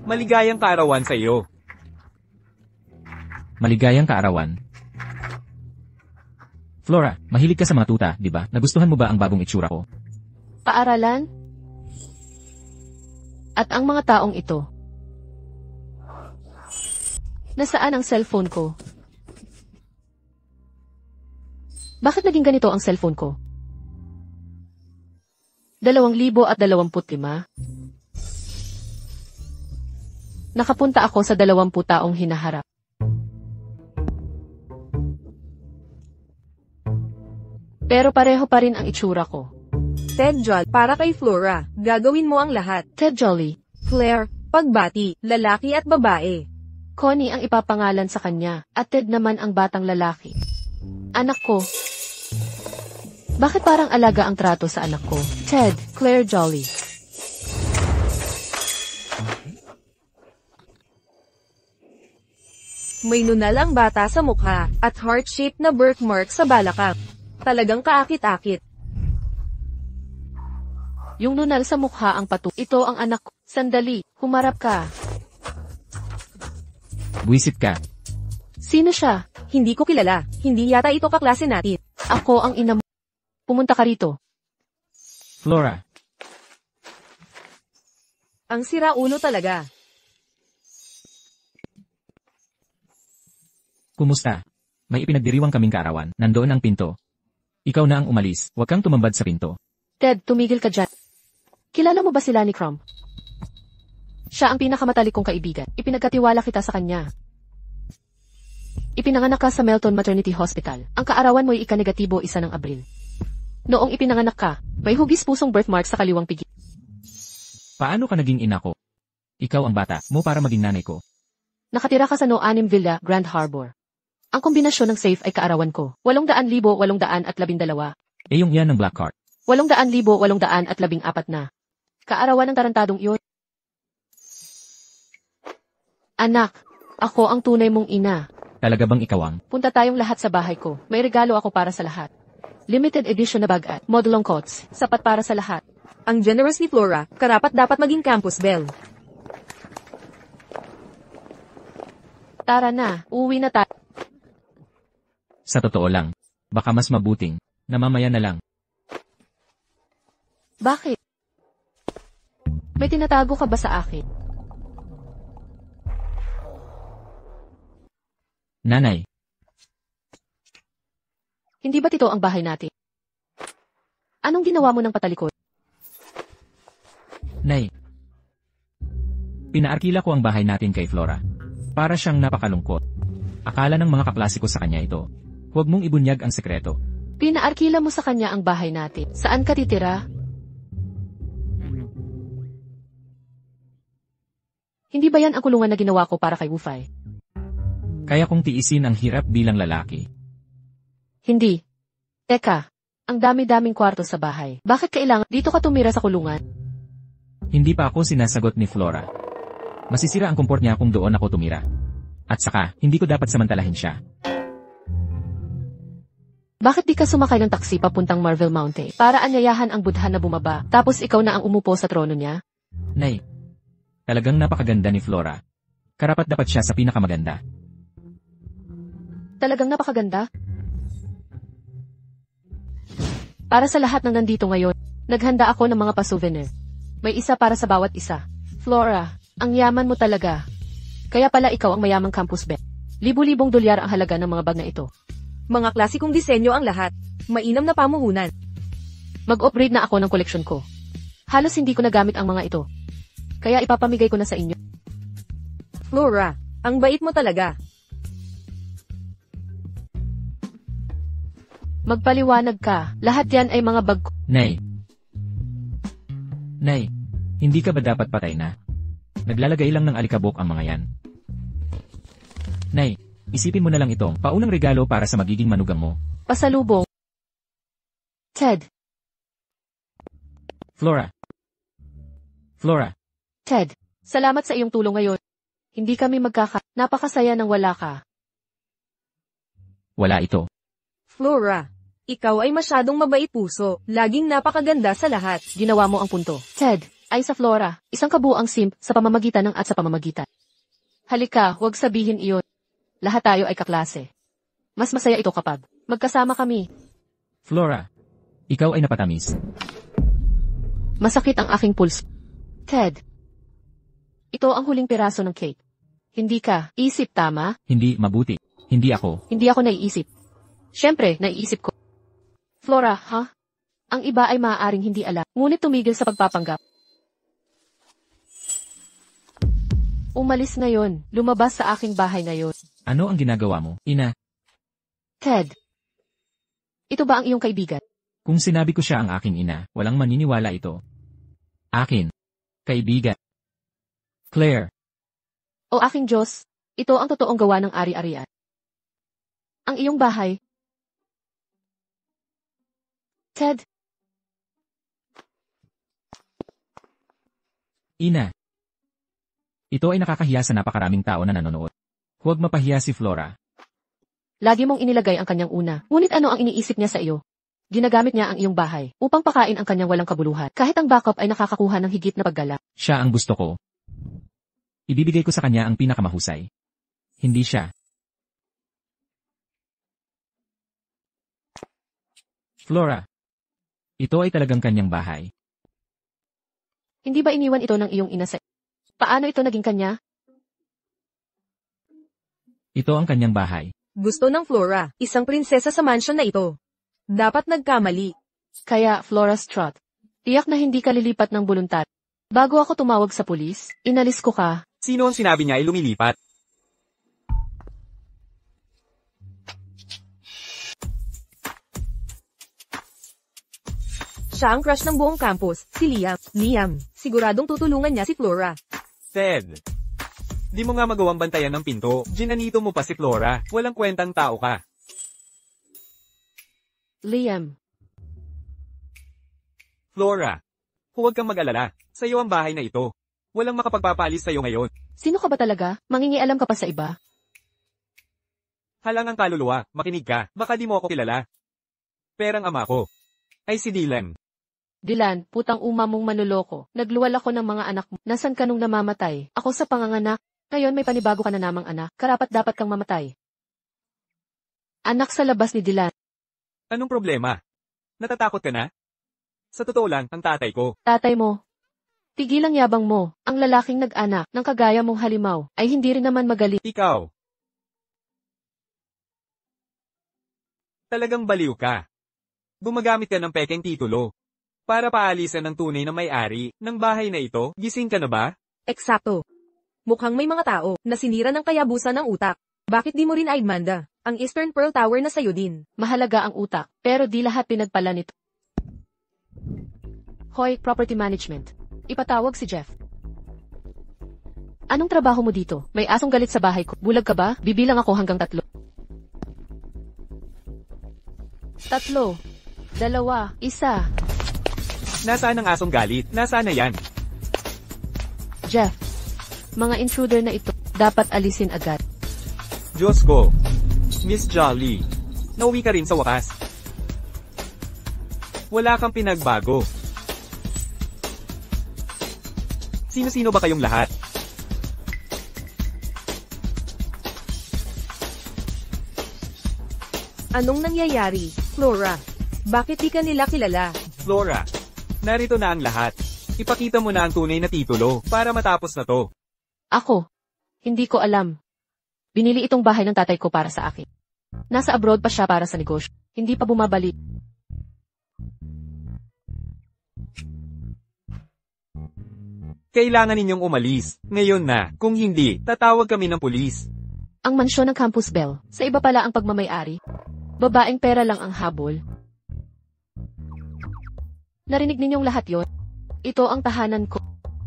Maligayang kaarawan sa iyo. Maligayang kaarawan. Flora, mahilig ka sa mga tuta, di ba? Nagustuhan mo ba ang bagong itsura ko? Paaralan? At ang mga taong ito? Nasaan ang cellphone ko? Bakit naging ganito ang cellphone ko? 2025? Nakapunta ako sa 20 taong hinaharap. Pero pareho pa rin ang itsura ko. Ted Jolly, para kay Flora, gagawin mo ang lahat. Ted Jolly, Claire, pagbati, lalaki at babae. Connie ang ipapangalan sa kanya, at Ted naman ang batang lalaki. Anak ko. Bakit parang alaga ang trato sa anak ko? Ted, Claire Jolly. May nunal ang bata sa mukha, at heart-shaped na birthmark sa balakang. Talagang kaakit-akit. Yung nunal sa mukha ang patu. Ito ang anak ko. Sandali, humarap ka. Buwisit ka. Sino siya? Hindi ko kilala. Hindi yata ito kaklase natin. Ako ang ina mo. Pumunta ka rito. Flora. Ang siraulo talaga. Kumusta? May ipinagdiriwang kaming kaarawan. Nandoon ang pinto. Ikaw na ang umalis. Huwag kang tumambad sa pinto. Ted, tumigil ka dyan. Kilala mo ba sila ni Crumb? Siya ang pinakamatalik kong kaibigan. Ipinagkatiwala kita sa kanya. Ipinanganak ka sa Melton Maternity Hospital. Ang kaarawan mo'y ika-negatibo 1 ng Abril. Noong ipinanganak ka, may hugis pusong birthmark sa kaliwang pigi. Paano ka naging ina ko? Ikaw ang bata mo para maging nanay ko. Nakatira ka sa No 6 Villa, Grand Harbor. Ang kombinasyon ng safe ay kaarawan ko. 800,812. Yung yan ng black card. 800,814 na. Kaarawan ng tarantadong iyon. Anak, ako ang tunay mong ina. Talaga bang ikaw ang? Punta tayong lahat sa bahay ko. May regalo ako para sa lahat. Limited edition na bag at modulong coats. Sapat para sa lahat. Ang generous ni Flora, karapat dapat maging campus belle. Tara na, uuwi na tayo. Sa totoo lang. Baka mas mabuting. Na mamaya na lang. Bakit? May tinatago ka ba sa akin? Nanay. Hindi ba ito ang bahay natin? Anong ginawa mo ng patalikod? Nay. Pinaarkila ko ang bahay natin kay Flora. Para siyang napakalungkot. Akala ng mga kaklase ko sa kanya ito. Huwag mong ibunyag ang sekreto. Pinaarkila mo sa kanya ang bahay natin. Saan ka titira? Hindi ba yan ang kulungan na ginawa ko para kay Wufai? Kaya kong tiisin ang hirap bilang lalaki. Hindi. Teka, ang dami-daming kwarto sa bahay. Bakit kailangan dito ka tumira sa kulungan? Hindi pa ako sinasagot ni Flora. Masisira ang kumport niya kung doon ako tumira. At saka, hindi ko dapat samantalahin siya. Bakit di ka sumakay ng taksi papuntang Marvel Mountain para anyayahan ang Budha na bumaba, tapos ikaw na ang umupo sa trono niya? Nay, talagang napakaganda ni Flora. Karapat dapat siya sa pinakamaganda. Talagang napakaganda? Para sa lahat ng nandito ngayon, naghanda ako ng mga pa-souvenir. May isa para sa bawat isa. Flora, ang yaman mo talaga. Kaya pala ikaw ang mayamang campus bet. Libu-libong dolyar ang halaga ng mga bag na ito. Mga klasikong disenyo ang lahat. Mainam na pamuhunan. Mag-upgrade na ako ng koleksyon ko. Halos hindi ko nagamit ang mga ito. Kaya ipapamigay ko na sa inyo. Flora, ang bait mo talaga. Magpaliwanag ka. Lahat yan ay mga bag ko. Nay. Nay, hindi ka ba dapat patay na? Naglalagay lang ng alikabok ang mga yan. Nay, isipin mo na lang itong paunang regalo para sa magiging manugang mo. Pasalubong. Ted. Flora. Flora. Ted, salamat sa iyong tulong ngayon. Hindi kami napakasaya nang wala ka. Wala ito. Flora, ikaw ay masyadong mabait puso. Laging napakaganda sa lahat. Ginawa mo ang punto. Ted, ay sa Flora, isang kabuuang simp sa pamamagitan ng at sa pamamagitan. Halika, huwag sabihin iyon. Lahat tayo ay kaklase. Mas masaya ito kapag magkasama kami. Flora, ikaw ay napatamis. Masakit ang aking pulse. Ted. Ito ang huling piraso ng cake. Hindi ka isip, tama? Hindi mabuti. Hindi ako. Hindi ako naiisip. Siyempre, naiisip ko. Flora, ha? Ang iba ay maaaring hindi alam, ngunit tumigil sa pagpapanggap. Umalis ngayon, lumabas sa aking bahay ngayon. Ano ang ginagawa mo, ina? Ted. Ito ba ang iyong kaibigan? Kung sinabi ko siya ang aking ina, walang maniniwala ito. Akin. Kaibigan. Claire. O aking Diyos, ito ang totoong gawa ng ari-arian. Ang iyong bahay. Ted. Ina. Ito ay nakakahiya sa napakaraming tao na nanonood. Huwag mapahiya si Flora. Lagi mong inilagay ang kanyang una. Ngunit ano ang iniisip niya sa iyo? Ginagamit niya ang iyong bahay upang pakain ang kanyang walang kabuluhan. Kahit ang backup ay nakakakuha ng higit na paggala. Siya ang gusto ko. Ibibigay ko sa kanya ang pinakamahusay. Hindi siya. Flora. Ito ay talagang kanyang bahay. Hindi ba iniwan ito ng iyong ina sa... Paano ito naging kanya? Ito ang kanyang bahay. Gusto ng Flora, isang prinsesa sa mansion na ito. Dapat nagkamali. Kaya, Flora Strut, tiyak na hindi ka lilipat ng voluntad. Bago ako tumawag sa pulis, inalis ko ka. Sino ang sinabi niya ay lumilipat? Siya ang crush ng buong campus, si Liam. Liam, siguradong tutulungan niya si Flora. Ted. Di mo nga magawang bantayan ng pinto. Ginanito mo pa si Flora. Walang kwentang tao ka. Liam. Flora. Huwag kang mag-alala. Sa iyo ang bahay na ito. Walang makapagpapaalis sa iyo ngayon. Sino ka ba talaga? Mangingialam ka pa sa iba? Halang ang kaluluwa. Makinig ka. Baka di mo ako kilala. Perang ama ko ay si Dylan. Dylan, putang uma mong manloloko. Nagluwal ako ng mga anak mo. Nasaan ka nung namamatay? Ako sa panganganak. Ngayon may panibago ka na namang anak. Karapat dapat kang mamatay. Anak sa labas ni Dylan. Anong problema? Natatakot ka na? Sa totoo lang, ang tatay ko. Tatay mo. Tigilang yabang mo. Ang lalaking nag-anak ng kagaya mong halimaw ay hindi rin naman magaling. Ikaw. Talagang baliw ka. Gumagamit ka ng pekeng titulo. Para paalisan ng tunay na may-ari ng bahay na ito. Gising ka na ba? Eksakto. Mukhang may mga tao na sinira ng kayabusan ng utak. Bakit di mo rin aigmanda? Ang Eastern Pearl Tower na sayo din. Mahalaga ang utak, pero di lahat pinagpala nito. Hoy, Property Management. Ipatawag si Jeff. Anong trabaho mo dito? May asong galit sa bahay ko. Bulag ka ba? Bibilang ako hanggang 3. 3, 2, 1. Nasaan ang asong galit? Nasaan na yan? Jeff, mga intruder na ito, dapat alisin agad. Diyos ko. Miss Jolly. Nauwi ka rin sa wakas. Wala kang pinagbago. Sino-sino ba kayong lahat? Anong nangyayari, Flora? Bakit di ka nila kilala? Flora. Narito na ang lahat. Ipakita mo na ang tunay na titulo para matapos na to. Ako, hindi ko alam. Binili itong bahay ng tatay ko para sa akin. Nasa abroad pa siya para sa negosyo. Hindi pa bumabalik. Kailangan ninyong umalis. Ngayon na. Kung hindi, tatawag kami ng pulis. Ang mansyon ng Campus Bell, sa iba pala ang pagmamay-ari. Babaeng pera lang ang habol. Narinig ninyong lahat yon? Ito ang tahanan ko.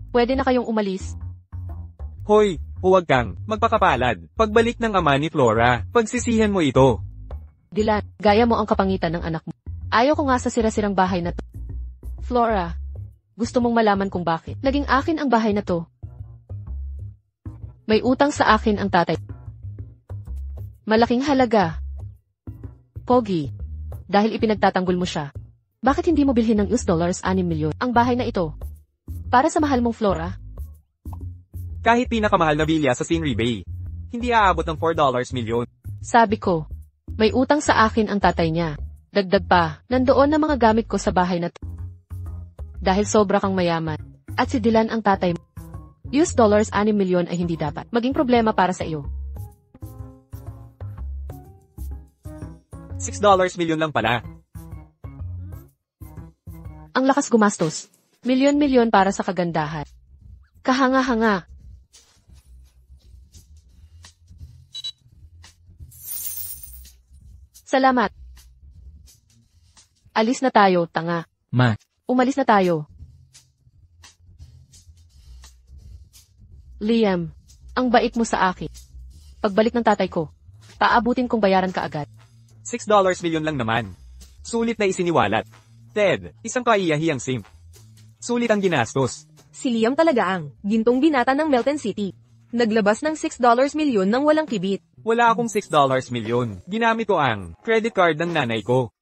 Pwede na kayong umalis. Hoy, huwag kang magpakapalad. Pagbalik ng ama ni Flora, pagsisihan mo ito. Dylan, gaya mo ang kapangitan ng anak mo. Ayaw ko nga sa sira-sirang bahay na to. Flora, gusto mong malaman kung bakit naging akin ang bahay na to. May utang sa akin ang tatay. Malaking halaga. Pogi, dahil ipinagtatanggol mo siya. Bakit hindi mo bilhin ng US$6 milyon ang bahay na ito? Para sa mahal mong Flora, Kahit pinakamahal na bilya sa Scenery Bay, hindi aabot ng $4 milyon. sabi ko, may utang sa akin ang tatay niya. Dagdag pa, nandoon na mga gamit ko sa bahay na dahil sobra kang mayaman. At si Dylan ang tatay mo. $6 milyon ay hindi dapat maging problema para sa iyo. $6 milyon lang pala. Ang lakas gumastos. Milyon-milyon para sa kagandahan. Kahanga-hanga. Salamat. Alis na tayo, tanga. Ma, Umalis na tayo. Liam, ang bait mo sa akin. Pagbalik ng tatay ko, paabutin kong bayaran ka agad. $6 milyon lang naman. Sulit na isiniwalat. Ted, isang kaiyahiyang simp. Sulit ang ginastos. Si Liam talaga ang gintong binata ng Melton City. Naglabas ng $6 milyon nang walang kibit. Wala akong $6 milyon. Ginamit ko ang credit card ng nanay ko.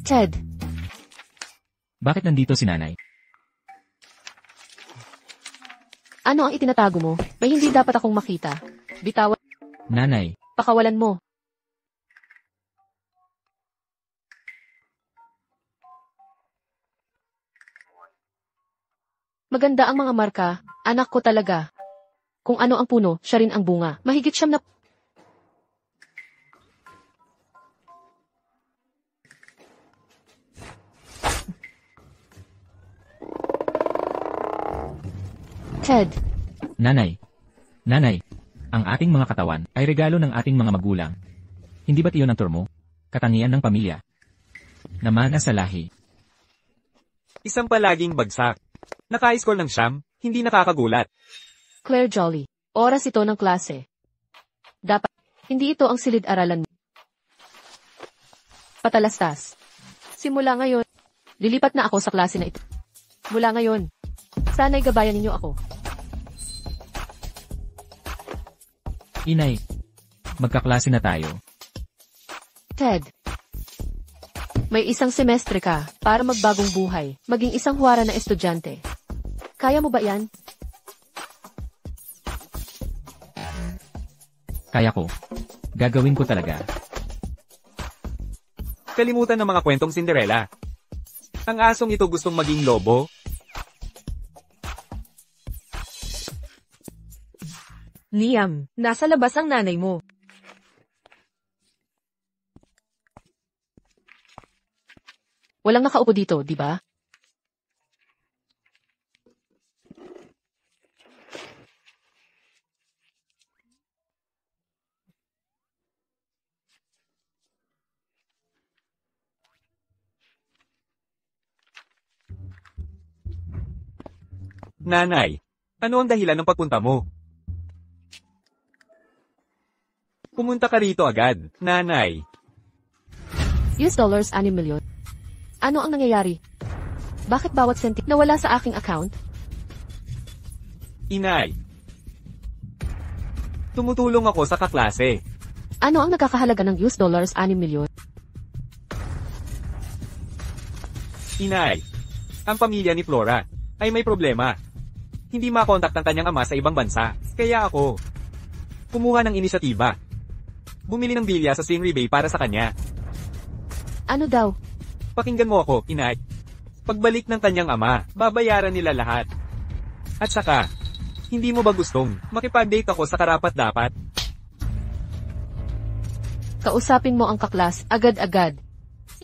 Ted, bakit nandito si nanay? ano ang itinatago mo? May hindi dapat akong makita. Bitawan, Nanay, pakawalan mo. Maganda ang mga marka, anak ko talaga. Kung ano ang puno, siya rin ang bunga. Mahigit siyam na... Ted, nanay, ang ating mga katawan ay regalo ng ating mga magulang. Hindi ba't iyon ang turmo? Katangian ng pamilya. Namana sa lahi. Isang palaging bagsak. Naka-score ng siyam, hindi nakakagulat. Claire Jolly. Oras ito ng klase. Dapat, hindi ito ang silid-aralan mo. Patalastas. Simula ngayon, lilipat na ako sa klase na ito. Mula ngayon, sana'y gabayan ninyo ako. Inay, magkaklase na tayo. Ted, may isang semestre ka para magbagong buhay, maging isang huwara na estudyante. Kaya mo ba yan? Kaya ko. Gagawin ko talaga. Kalimutan ng mga kwentong Cinderella. Ang asong ito gustong maging lobo. Liam, nasa labas ang nanay mo. Walang nakaupo dito, di ba? Nanay, ano ang dahilan ng pagpunta mo? Pumunta ka rito agad, nanay. $6 milyon. Ano ang nangyayari? Bakit bawat senti nawala sa aking account? Inay. Tumutulong ako sa kaklase. Ano ang nakakahalaga ng $6 milyon? Inay. Ang pamilya ni Flora ay may problema. Hindi makontak ang kanyang ama sa ibang bansa. Kaya ako kumuha ng inisyatiba. Bumili ng bilya sa Scenery Bay para sa kanya. Ano daw? Pakinggan mo ako, inay. Pagbalik ng kanyang ama, babayaran nila lahat. At saka, hindi mo ba gustong makipag-date ako sa karapat-dapat? Kausapin mo ang kaklas, agad-agad.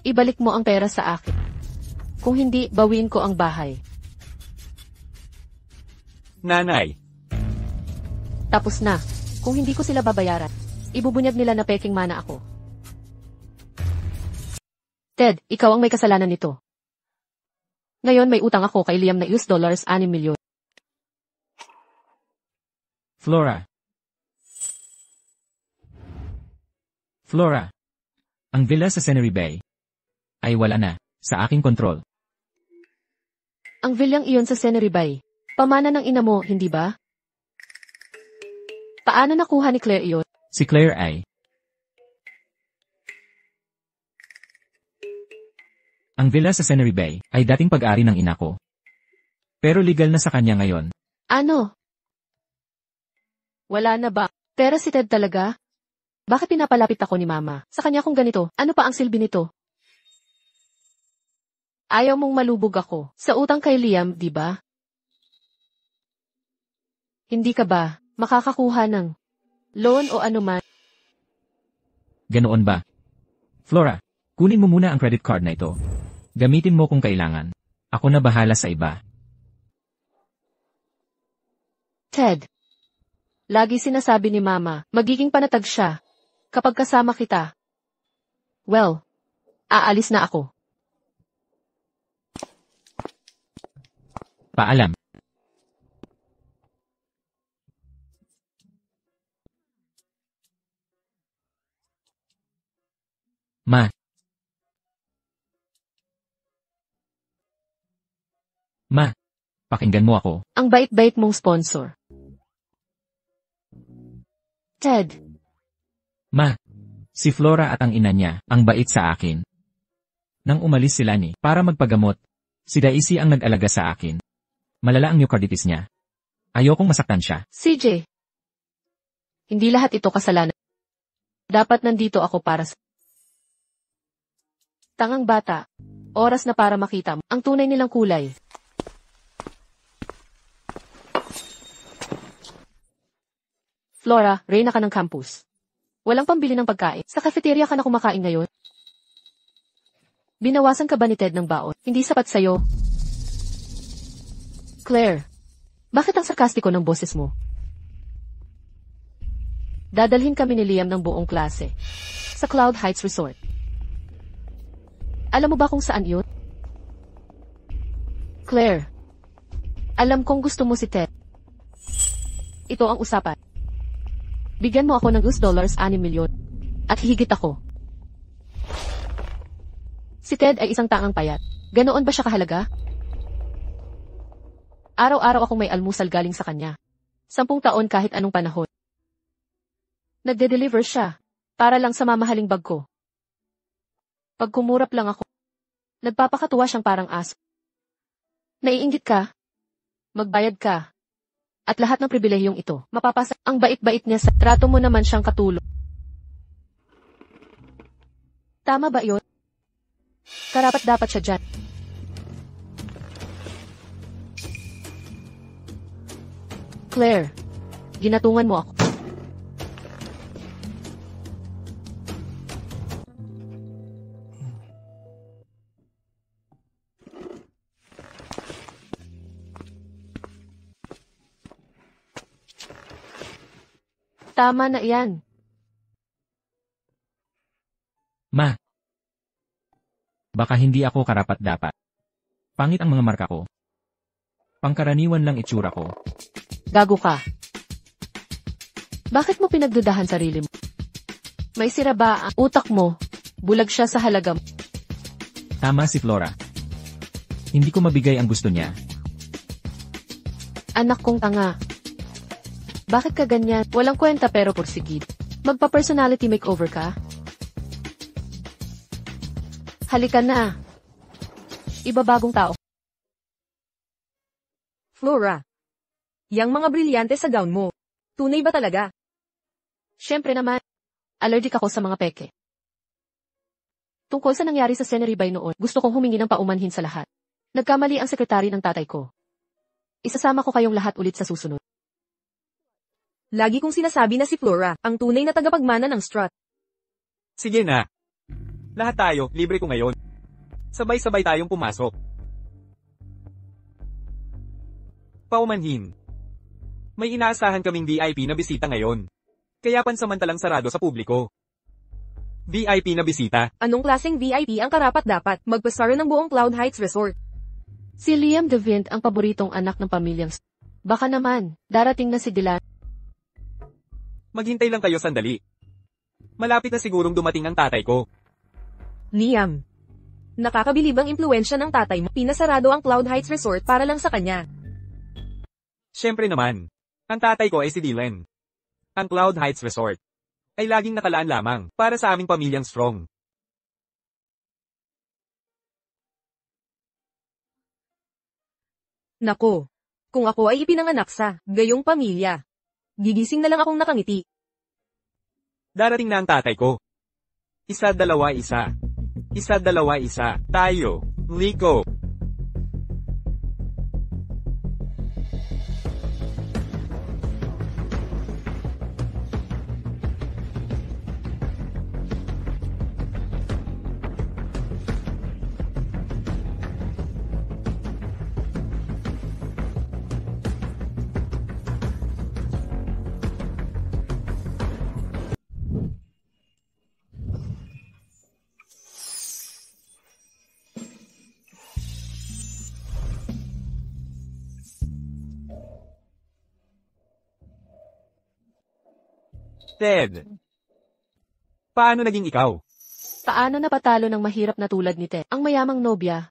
Ibalik mo ang pera sa akin. Kung hindi, bawiin ko ang bahay. Nanay, Tapos na. Kung hindi ko sila babayaran, ibubunyag nila na peking mana ako. Ted, ikaw ang may kasalanan nito. Ngayon may utang ako kay Liam na $6 milyon. Flora. Flora. Ang villa sa Scenery Bay ay wala na sa aking kontrol. Ang vilyang iyon sa Scenery Bay. Pamana ng ina mo, hindi ba? Paano nakuha ni Claire iyon? Si Claire ay... Ang villa sa Scenery Bay ay dating pag-ari ng ina ko. Pero legal na sa kanya ngayon. Ano? Wala na ba? Pero si Ted talaga? Bakit pinapalapit ako ni Mama? Sa kanya kung ganito, ano pa ang silbi nito? Ayaw mong malubog ako. Sa utang kay Liam, di ba? Hindi ka ba makakakuha ng loan o anuman? Ganoon ba? Flora, kunin mo muna ang credit card na ito. Gamitin mo kung kailangan. Ako na bahala sa iba. Ted. Lagi sinasabi ni Mama, magiging panatag siya kapag kasama kita. Well, aalis na ako. Paalam. Ma. Ma, pakinggan mo ako. Ang bait-bait mong sponsor. Ted. Ma, si Flora at ang ina niya, ang bait sa akin. Nang umalis sila ni, para magpagamot, si Daisy ang nag-alaga sa akin. Malala ang myocarditis niya. Ayokong masaktan siya. CJ. Hindi lahat ito kasalanan. Dapat nandito ako para sa... Tangang bata. Oras na para makita mo ang tunay nilang kulay. Flora, reyna ka ng campus. Walang pambili ng pagkain. Sa cafeteria ka na kumakain ngayon. Binawasan ka ba ni Ted ng baon? Hindi sapat sa'yo. Claire, bakit ang sarkastiko ng boses mo? Dadalhin kami ni Liam ng buong klase sa Cloud Heights Resort. Alam mo ba kung saan yun? Claire, alam kong gusto mo si Ted. Ito ang usapan. Bigyan mo ako ng $6 milyon. At higit ako. Si Ted ay isang tangang payat. Ganoon ba siya kahalaga? Araw-araw akong may almusal galing sa kanya. 10 taon kahit anong panahon. Nagde-deliver siya. Para lang sa mamahaling bag ko. Pag kumurap lang ako, nagpapakatuwa siyang parang aso. Naiinggit ka? Magbayad ka. At lahat ng pribilehiyong ito, mapapasa. Ang bait-bait niya sa trato mo naman siyang katulong. Tama ba yun? Karapat-dapat siya dyan. Claire, ginatungan mo ako. Tama na yan. Ma. Baka hindi ako karapat-dapat. Pangit ang mga marka ko. Pangkaraniwan lang itsura ko. Gago ka. Bakit mo pinagdudahan sarili mo? May sira ba ang utak mo? Bulag siya sa halaga mo. Tama si Flora. Hindi ko mabigay ang gusto niya. Anak kong tanga. Bakit ka ganyan? Walang kwenta pero porsigid. Magpa-personality makeover ka? Halika na. Ibabagong tao. Flora. Yang mga brilyante sa gown mo. Tunay ba talaga? Siyempre naman. Allergic ako sa mga peke. Tungkol sa nangyari sa Scenery Bay noon, gusto kong humingi ng paumanhin sa lahat. Nagkamali ang sekretary ng tatay ko. Isasama ko kayong lahat ulit sa susunod. Lagi kong sinasabi na si Flora, ang tunay na tagapagmana ng Strut. Sige na. Lahat tayo, libre ko ngayon. Sabay-sabay tayong pumasok. Paumanhin. May inaasahan kaming VIP na bisita ngayon. Kaya pansamantalang sarado sa publiko. VIP na bisita. Anong klaseng VIP ang karapat-dapat magpasara ng buong Cloud Heights Resort? Si Liam DeVint ang paboritong anak ng pamilyang Baka naman, darating na si Dylan. Maghintay lang kayo sandali. Malapit na sigurong dumating ang tatay ko. Liam. Nakakabilib ang impluensya ng tatay mo. Pinasarado ang Cloud Heights Resort para lang sa kanya. Siyempre naman. Ang tatay ko ay si Dylan. Ang Cloud Heights Resort ay laging nakalaan lamang para sa aming pamilyang strong. Nako. Kung ako ay ipinanganak sa gayong pamilya, gigising na lang akong nakangiti. Darating na ang tatay ko. 1-2-1. 1-2-1. Tayo. Liko. Ted. Paano naging ikaw? Paano napatalo ng mahirap na tulad ni Ted, ang mayamang nobya?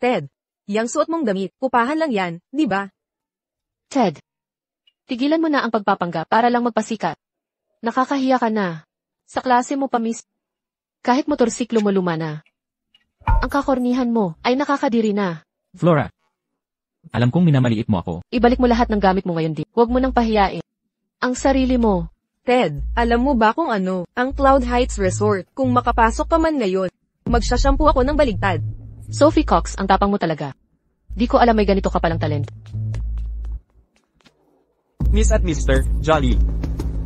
Ted, yang suot mong damit, upahan lang yan, di ba? Ted, tigilan mo na ang pagpapanggap para lang magpasikat. Nakakahiya ka na. Sa klase mo pa mismo. Kahit motorsiklo mo luma na. Ang kakornihan mo ay nakakadiri na. Flora. Alam kong minamaliit mo ako. Ibalik mo lahat ng gamit mo ngayon di. Huwag mo nang pahiyain ang sarili mo. Ted, alam mo ba kung ano, ang Cloud Heights Resort, kung makapasok ka man ngayon, magsashampoo ako ng baligtad. Sophie Cox, ang tapang mo talaga. Di ko alam may ganito ka palang talent. Miss at Mr. Jolly.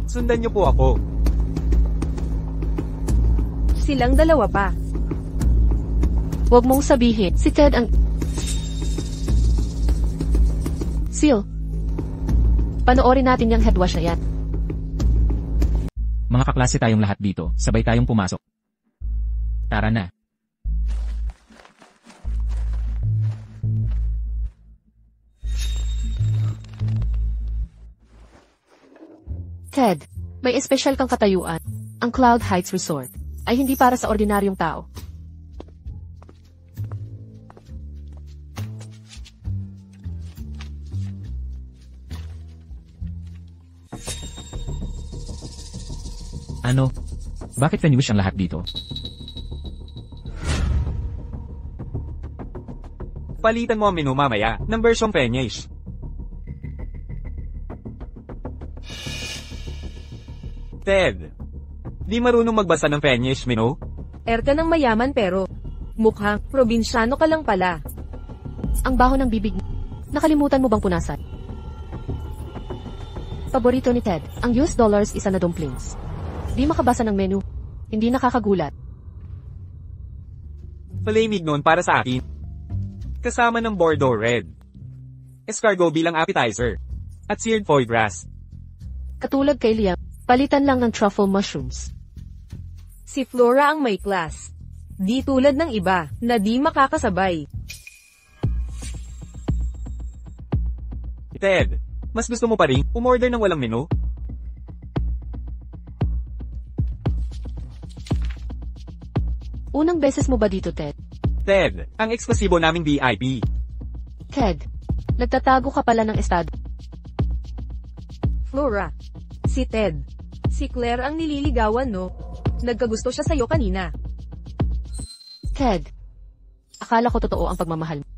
Sundan niyo po ako. Silang dalawa pa. Huwag mong sabihin, si Ted ang... Seal. Panoorin natin yung headwash na yan. Mga kaklase tayong lahat dito, sabay tayong pumasok. Tara na. Ted, may espesyal kang katayuan. Ang Cloud Heights Resort ay hindi para sa ordinaryong tao. Ano? Bakit finish ang lahat dito? Palitan mo ang menu mamaya ng versyong Fenish. Ted, di marunong magbasa ng Fenish menu? Ka ng mayaman pero, mukhang probinsyano ka lang pala. Ang baho ng bibig. Nakalimutan mo bang punasan? Paborito ni Ted, ang US dollars isa na dumplings. Di makabasa ng menu. Hindi nakakagulat. Palamig noon para sa akin. Kasama ng Bordeaux Red. Escargot bilang appetizer. At seared foie gras. Katulad kay Liam, palitan lang ng truffle mushrooms. Si Flora ang may class. Di tulad ng iba, na di makakasabay. Ted, mas gusto mo pa rin umorder ng walang menu? Unang beses mo ba dito, Ted? Ted, ang eksklusibo naming VIP. Ted, nagtatago ka pala ng estado. Flora. Si Ted. Si Claire ang nililigawan, no? Nagkagusto siya sa'yo kanina. Ted, akala ko totoo ang pagmamahal mo.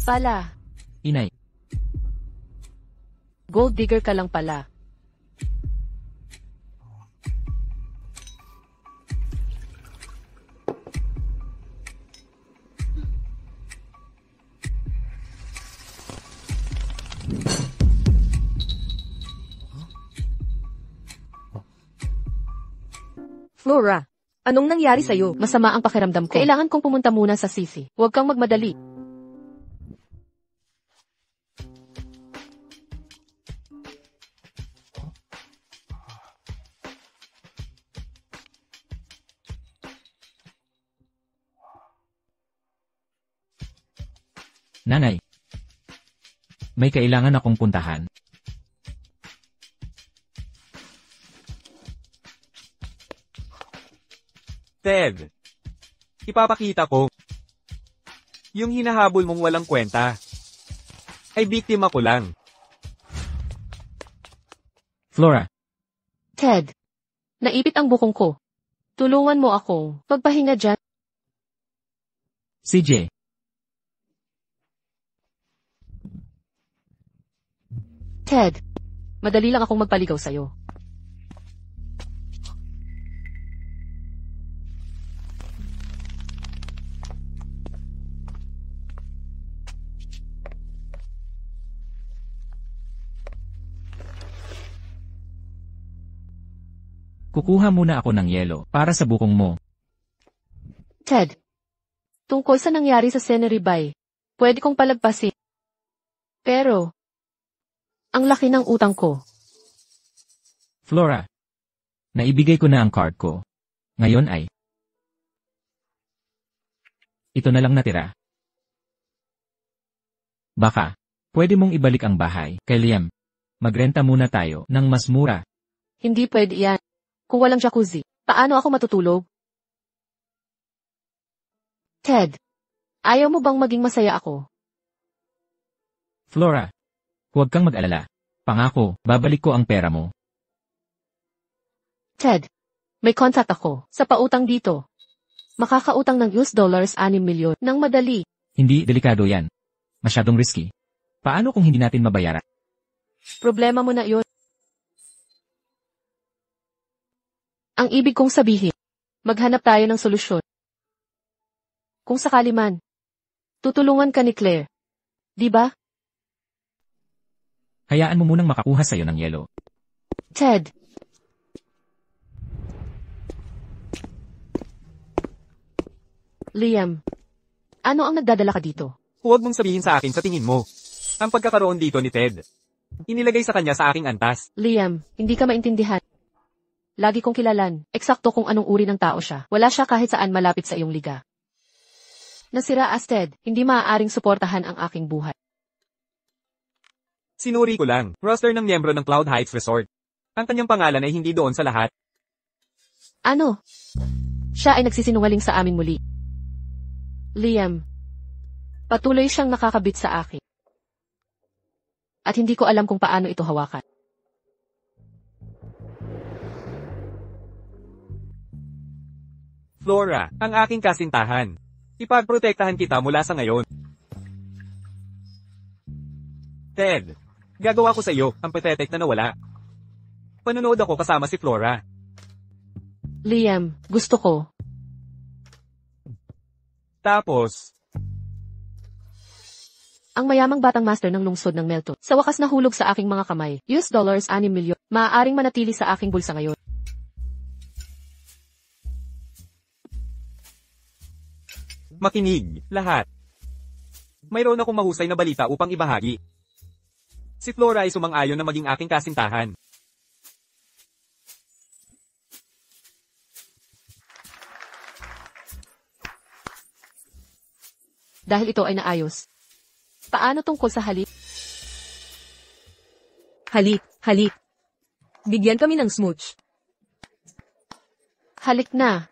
Pala, Inay. gold digger ka lang pala. Flora. Anong nangyari sa'yo? Masama ang pakiramdam ko. Kailangan kong pumunta muna sa sisi. Huwag kang magmadali. Nanay. May kailangan akong puntahan. Ted, ipapakita ko. Yung hinahabol mong walang kwenta. ay biktima ko lang. Flora, Ted, naipit ang bukong ko. Tulungan mo akong magpahinga dyan. CJ. Ted, madali lang akong magpaligaw sa'yo. Kukuha muna ako ng yelo para sa bukong mo. Ted, tungkol sa nangyari sa Scenery Bay, pwede kong palagpasin. Pero, ang laki ng utang ko. Flora, naibigay ko na ang card ko. Ngayon ay ito na lang natira. Baka, pwede mong ibalik ang bahay kay Liam. Magrenta muna tayo ng mas mura. Hindi pwede yan. Kung walang jacuzzi, paano ako matutulog? Ted, ayaw mo bang maging masaya ako? Flora, huwag kang mag-alala. Pangako, babalik ko ang pera mo. Ted, may contact ako sa pautang dito. Makakautang ng $6 milyon ng madali. Hindi delikado yan. Masyadong risky. Paano kung hindi natin mabayaran? Problema mo na yun. Ang ibig kong sabihin, maghanap tayo ng solusyon. Kung sakali man, tutulungan ka ni Claire. Di ba? Hayaan mo munang makakuha sa'yo ng yelo. Ted. Liam, ano ang nagdadala ka dito? Huwag mong sabihin sa akin sa tingin mo. Ang pagkakaroon dito ni Ted. Inilagay sa kanya sa aking antas. Liam, hindi ka maintindihan. Lagi kong kilalan, eksakto kung anong uri ng tao siya. Wala siya kahit saan malapit sa iyong liga. Nasira as Ted, hindi maaaring suportahan ang aking buhay. Sinuri ko lang, roster ng miyembro ng Cloud Heights Resort. Ang kanyang pangalan ay hindi doon sa lahat. Ano? Siya ay nagsisinungaling sa amin muli. Liam, patuloy siyang nakakabit sa akin. At hindi ko alam kung paano ito hawakan. Flora, ang aking kasintahan. Ipagprotektahan kita mula sa ngayon. Ted, gagawa ko sa iyo ang patetek na nawala. Panonood ako kasama si Flora. Liam, gusto ko. Tapos, Ang mayamang batang master ng lungsod ng Melton. Sa wakas nahulog sa aking mga kamay. $6 milyon. Maaaring manatili sa aking bulsa ngayon. makinig, lahat. Mayroon akong mahusay na balita upang ibahagi. Si Flora ay sumang-ayon na maging aking kasintahan. Dahil ito ay naayos. Paano tungkol sa halik? Halik, halik. Bigyan kami ng smooch. Halik na.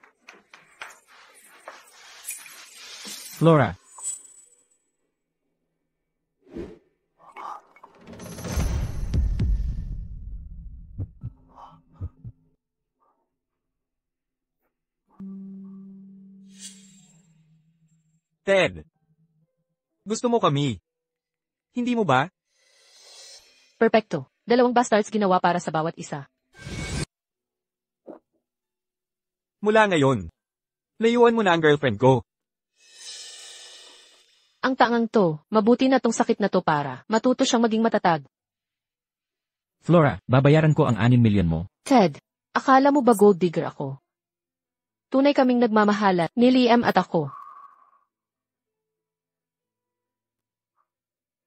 Flora, Ted, gusto mo kami? Hindi mo ba? Perpekto. 2 bastards ginawa para sa bawat isa. Mula ngayon, layuan mo na ang girlfriend ko. Ang tangang to, mabuti na tong sakit na to para matuto siyang maging matatag. Flora, babayaran ko ang 6 milyon mo. Ted, akala mo ba gold digger ako? Tunay kaming nagmamahalan, ni Liam at ako.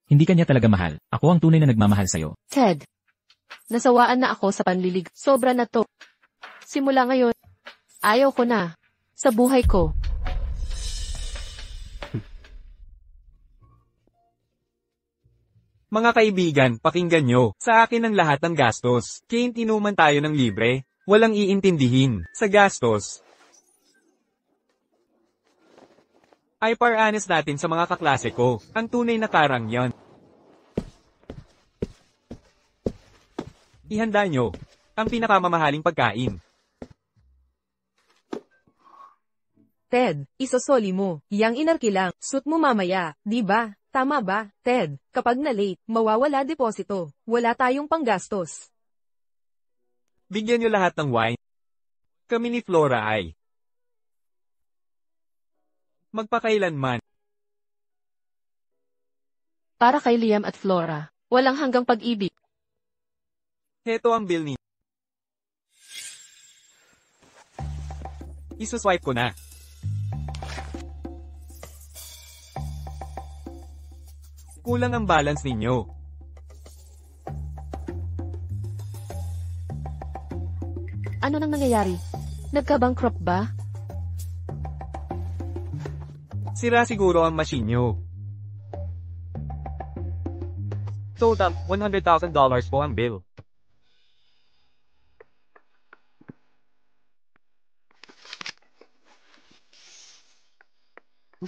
Hindi kanya talaga mahal. Ako ang tunay na nagmamahal sa'yo. Ted, nasawaan na ako sa panlilig. Sobra na to. Simula ngayon, ayaw ko na. Sa buhay ko. Mga kaibigan, pakinggan nyo. Sa akin ang lahat ng gastos. Kaya inuman tayo ng libre. Walang iintindihin. Sa gastos. Ay par-honest natin sa mga kaklase ko. Ang tunay na karang yan. Ihanda nyo ang pinakamamahaling pagkain. Ted, isosoli mo. Yang inarkilang, suit mo mamaya, di ba? Tama ba, Ted? Kapag na-late, mawawala deposito. Wala tayong panggastos. Bigyan nyo lahat ng wine. Kami ni Flora ay magpakailanman. Para kay Liam at Flora, walang hanggang pag-ibig. Heto ang bill ni. Isuswipe ko na. Kulang ang balance ninyo. Ano nang nangyayari? Nagka-bankrupt ba? Sira siguro ang machine nyo. Total, $100,000 po ang bill.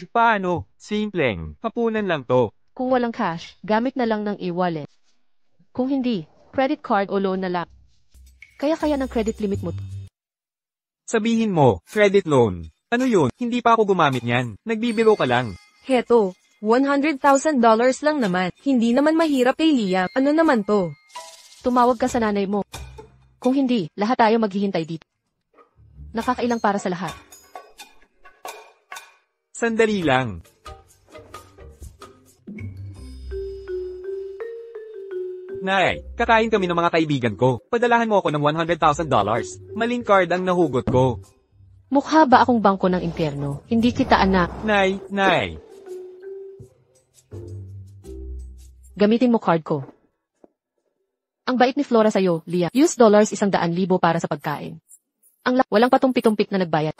Paano? Simpleng. Hapunan lang to. Kung walang cash, gamit na lang ng e-wallet. Kung hindi, credit card o loan na lang. Kaya ng credit limit mo. Sabihin mo, credit loan. Ano yun? Hindi pa ako gumamit niyan. Nagbibiro ka lang. Heto, $100,000 lang naman. Hindi naman mahirap kay Liam. Ano naman to? Tumawag ka sa nanay mo. Kung hindi, lahat tayo maghihintay dito. Nakakailang para sa lahat. Sandali lang. Nay, kakain kami ng mga kaibigan ko. Padalahan mo ako ng $100,000. Maling card ang nahugot ko. Mukha ba akong bangko ng impyerno? Hindi kita anak. Nay, Gamitin mo card ko. Ang bait ni Flora sa'yo, Liam. Use $100,000 para sa pagkain. Walang patumpik-tumpik na nagbayad.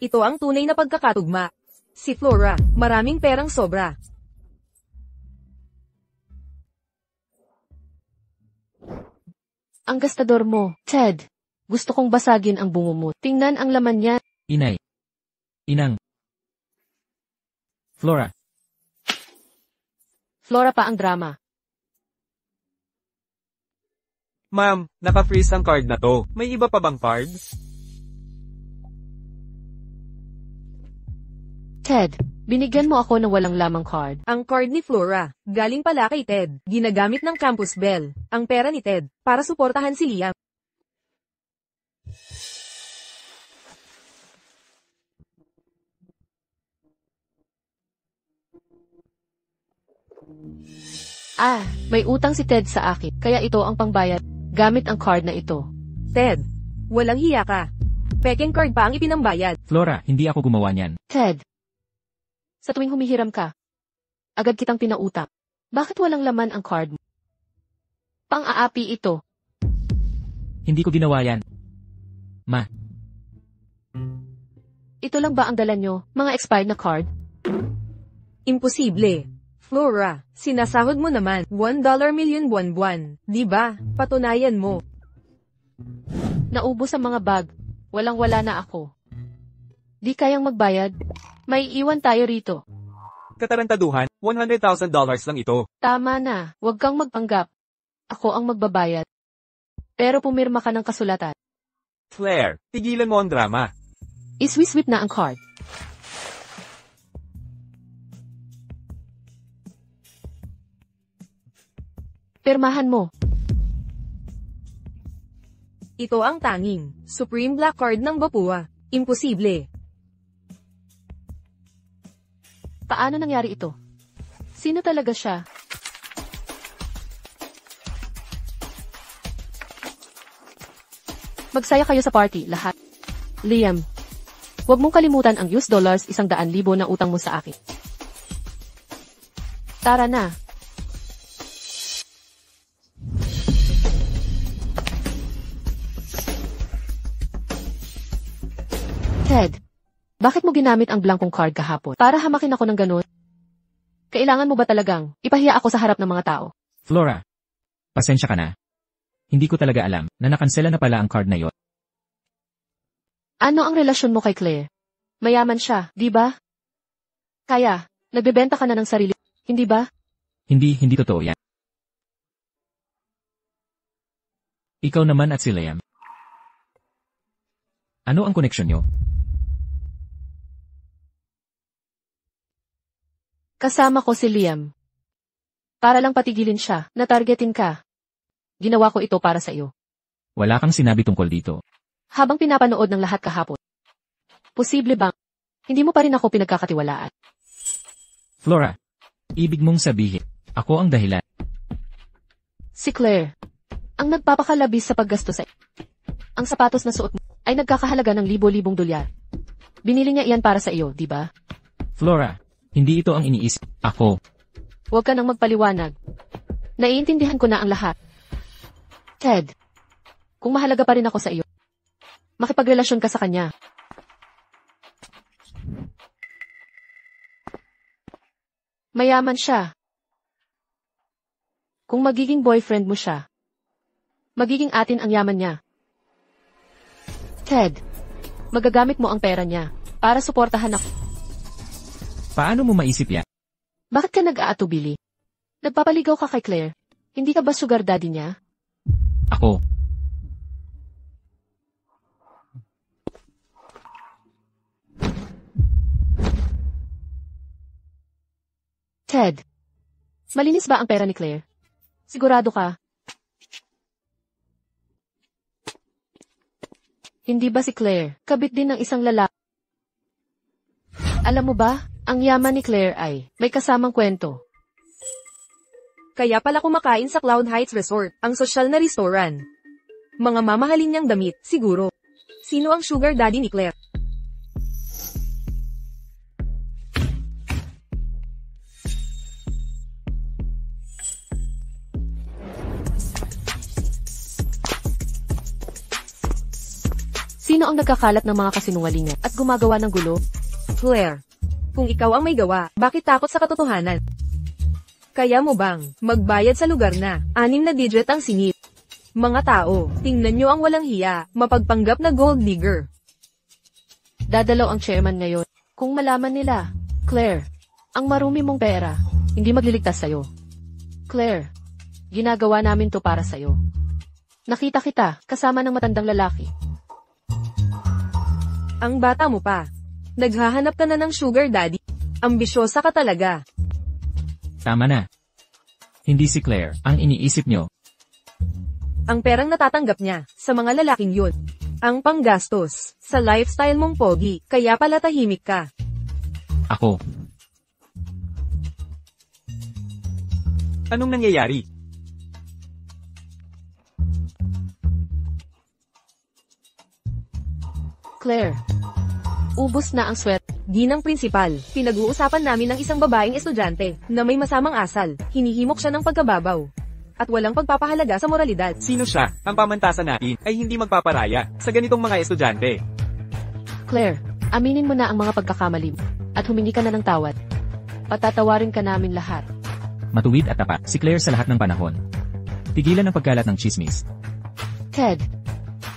Ito ang tunay na pagkakatugma. Si Flora, maraming perang sobra. Ang gastador mo, Ted. Gusto kong basagin ang bungo mo. Tingnan ang laman niya. Inay. Inang. Flora. Flora pa ang drama. Ma'am, naka-freeze ang card na to. May iba pa bang card? Ted, binigyan mo ako ng walang lamang card. Ang card ni Flora, galing pala kay Ted. Ginagamit ng Campus Bell. Ang pera ni Ted, para suportahan si Liam. May utang si Ted sa akin, kaya ito ang pangbayad. Gamit ang card na ito. Ted, walang hiya ka. Peking card pa ang ipinambayad. Flora, hindi ako gumawa niyan. Ted, sa tuwing humihiram ka, agad kitang pinautang. Bakit walang laman ang card mo? Pang-aapi ito. Hindi ko ginawa yan. Ma. Ito lang ba ang dala nyo, mga expired na card? Imposible. Flora, sinasahod mo naman, $1 million buwan-buwan. Di ba? Patunayan mo. Naubos ang mga bag. Walang-wala na ako. Di kayang magbayad? May iwan tayo rito. Katarantaduhan, $100,000 lang ito. Tama na, huwag kang magpanggap. Ako ang magbabayad. Pero pumirma ka ng kasulatan. Claire, tigilan mo ang drama. Iswiswip na ang card. Pirmahan mo. Ito ang tanging, Supreme Black Card ng Bapua. Imposible. Paano nangyari ito? Sino talaga siya? Magsaya kayo sa party, lahat. Liam, huwag mong kalimutan ang $100,000 na utang mo sa akin. Tara na. Ted, bakit mo ginamit ang blankong card kahapon? Para hamakin ako ng ganun? Kailangan mo ba talagang ipahiya ako sa harap ng mga tao? Flora. Pasensya ka na. Hindi ko talaga alam na nakansela na pala ang card na yon. Ano ang relasyon mo kay Claire? Mayaman siya, di ba? Kaya, nagbebenta ka na ng sarili, hindi ba? Hindi totoo yan. Ikaw naman at si Liam. Ano ang koneksyon nyo? Kasama ko si Liam. Para lang patigilin siya, natargetin ka. Ginawa ko ito para sa iyo. Wala kang sinabi tungkol dito. Habang pinapanood ng lahat kahapon. Posible bang hindi mo pa rin ako pinagkakatiwalaan? Flora, ibig mong sabihin, ako ang dahilan. Si Claire, ang nagpapakalabis sa paggasto sa ang sapatos na suot mo ay nagkakahalaga ng libo-libong dolyar. Binili niya iyan para sa iyo, di ba? Flora, hindi ito ang iniisip. Ako. Huwag ka nang magpaliwanag. Naiintindihan ko na ang lahat. Ted, kung mahalaga pa rin ako sa iyo, makipagrelasyon ka sa kanya. Mayaman siya. Kung magiging boyfriend mo siya, magiging atin ang yaman niya. Ted, magagamit mo ang pera niya para suportahan ako. Paano mo maisip yan? Bakit ka nag-aatubili? Nagpapaligaw ka kay Claire. Hindi ka ba sugar daddy niya? Ako. Ted, malinis ba ang pera ni Claire? Sigurado ka? Hindi ba si Claire, kabit din ng isang lalaki? Alam mo ba, ang yaman ni Claire ay may kasamang kwento. Kaya pala kumakain sa Cloud Heights Resort, ang sosyal na restaurant. Mga mamahalin niyang damit, siguro. Sino ang sugar daddy ni Claire? Sino ang nagkakalat ng mga kasinungalingan at gumagawa ng gulo? Claire. Kung ikaw ang may gawa, bakit takot sa katotohanan? Kaya mo bang magbayad sa lugar na 6 na digit ang singit? Mga tao, tingnan nyo ang walang hiya, mapagpanggap na gold digger. Dadalaw ang chairman ngayon. Kung malaman nila, Claire, ang marumi mong pera, hindi magliligtas sa'yo. Claire, ginagawa namin to para sa'yo. Nakita kita, kasama ng matandang lalaki. Ang bata mo pa. Naghahanap ka na ng sugar daddy. Ambisyosa ka talaga. Tama na. Hindi si Claire ang iniisip nyo. Ang perang natatanggap niya sa mga lalaking yun. Ang panggastos sa lifestyle mong pogi, kaya pala tahimik ka. Ako. Anong nangyayari? Claire, ubos na ang swerte. Di ng prinsipal, pinag-uusapan namin ng isang babaeng estudyante na may masamang asal, hinihimok siya ng pagkababaw. At walang pagpapahalaga sa moralidad. Sino siya? Ang pamantasan natin ay hindi magpaparaya sa ganitong mga estudyante. Claire, aminin mo na ang mga pagkakamali mo at humingi ka na ng tawad. Patatawarin ka namin lahat. Matuwid at tapat si Claire sa lahat ng panahon. Tigilan ang pagkalat ng chismis. Ted,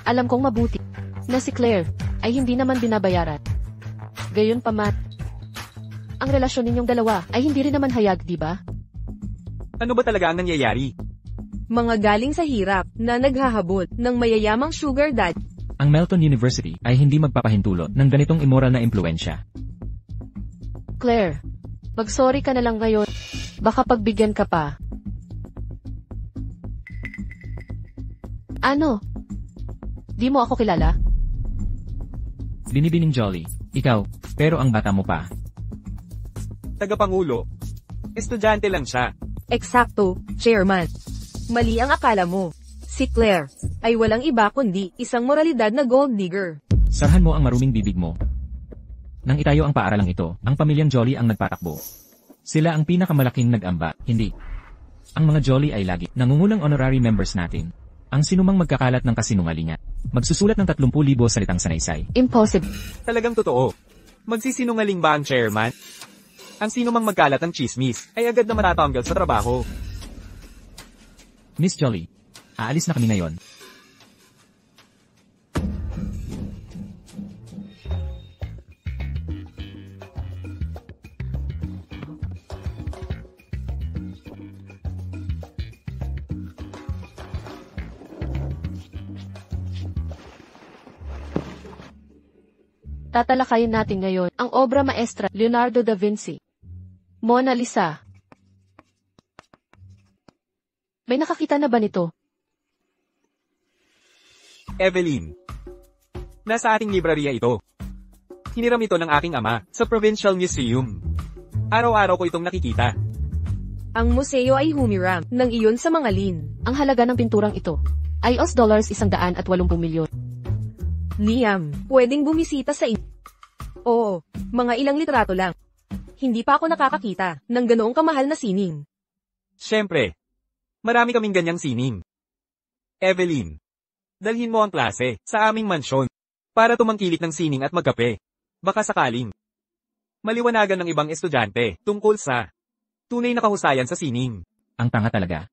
alam kong mabuti na si Claire ay hindi naman binabayaran. Gayunpaman, ang relasyon ninyong dalawa ay hindi rin naman hayag, di ba? Ano ba talaga ang nangyayari? Mga galing sa hirap na naghahabol ng mayayamang sugar daddy. Ang Melton University ay hindi magpapahintulot ng ganitong immoral na impluensya. Claire, mag-sorry ka na lang ngayon. Baka pagbigyan ka pa. Ano? Di mo ako kilala? Binibining Jolly, ikaw, pero ang bata mo pa. Tagapangulo. Estudyante lang siya. Eksakto, chairman. Mali ang akala mo. Si Claire ay walang iba kundi isang moralidad na gold digger. Sarhan mo ang maruming bibig mo. Nang itayo ang paaralang ito, ang pamilyang Jolly ang nagpatakbo. Sila ang pinakamalaking nag-amba, hindi. Ang mga Jolly ay lagi nangungulang honorary members natin. Ang sinumang magkakalat ng kasinungalingan, magsusulat ng 30,000 salitang sanaysay. Impossible. Talagang totoo. Magsisinungaling ba ang chairman? Ang sino mang magkalat ng chismis ay agad na matatanggal sa trabaho. Miss Jolly, aalis na kami ngayon. Tatalakayin natin ngayon ang obra maestra Leonardo da Vinci. Mona Lisa. May nakakita na ba nito? Evelyn. Nasa ating librariya ito. Hiniram ito ng aking ama sa Provincial Museum. Araw-araw ko itong nakikita. Ang museo ay humiram ng iyon sa mga lin. Ang halaga ng pinturang ito ay $180 milyon. Liam, pwedeng bumisita sa inyo. Oo, mga ilang litrato lang. Hindi pa ako nakakakita ng ganoong kamahal na sining. Siyempre, marami kaming ganyang sining. Evelyn, dalhin mo ang klase sa aming mansyon para tumangkilik ng sining at magkape. Baka sakaling maliwanagan ng ibang estudyante tungkol sa tunay na kahusayan sa sining. Ang tanga talaga.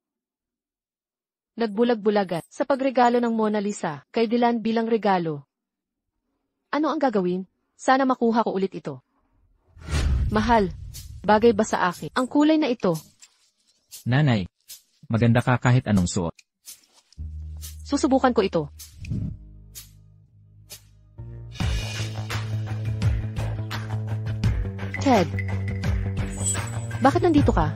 Nagbulag-bulagan sa pagregalo ng Mona Lisa kay Dylan bilang regalo. Ano ang gagawin? Sana makuha ko ulit ito. Mahal, bagay ba sa akin ang kulay na ito? Nanay, maganda ka kahit anong suot. Susubukan ko ito. Ted, bakit nandito ka?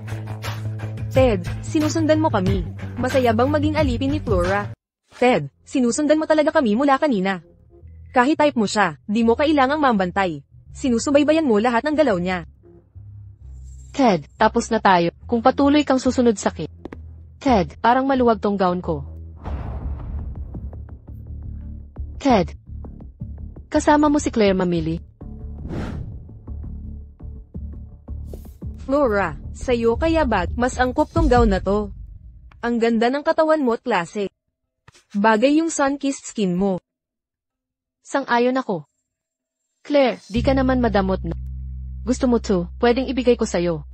Ted, sinusundan mo kami. Masaya bang maging alipin ni Flora? Ted, sinusundan mo talaga kami mula kanina. Kahit type mo siya, di mo kailangang mambantay. Sinusubaybayan mo lahat ng galaw niya. Ted, tapos na tayo. Kung patuloy kang susunod sa akin. Ted, parang maluwag tong gown ko. Ted, kasama mo si Claire mamili. Flora, sa'yo kaya mas angkop tong gown na to. Ang ganda ng katawan mo at klase. Bagay yung sun-kissed skin mo. Sang-ayon ako. Claire, di ka naman madamot na. Gusto mo to, pwedeng ibigay ko sa'yo.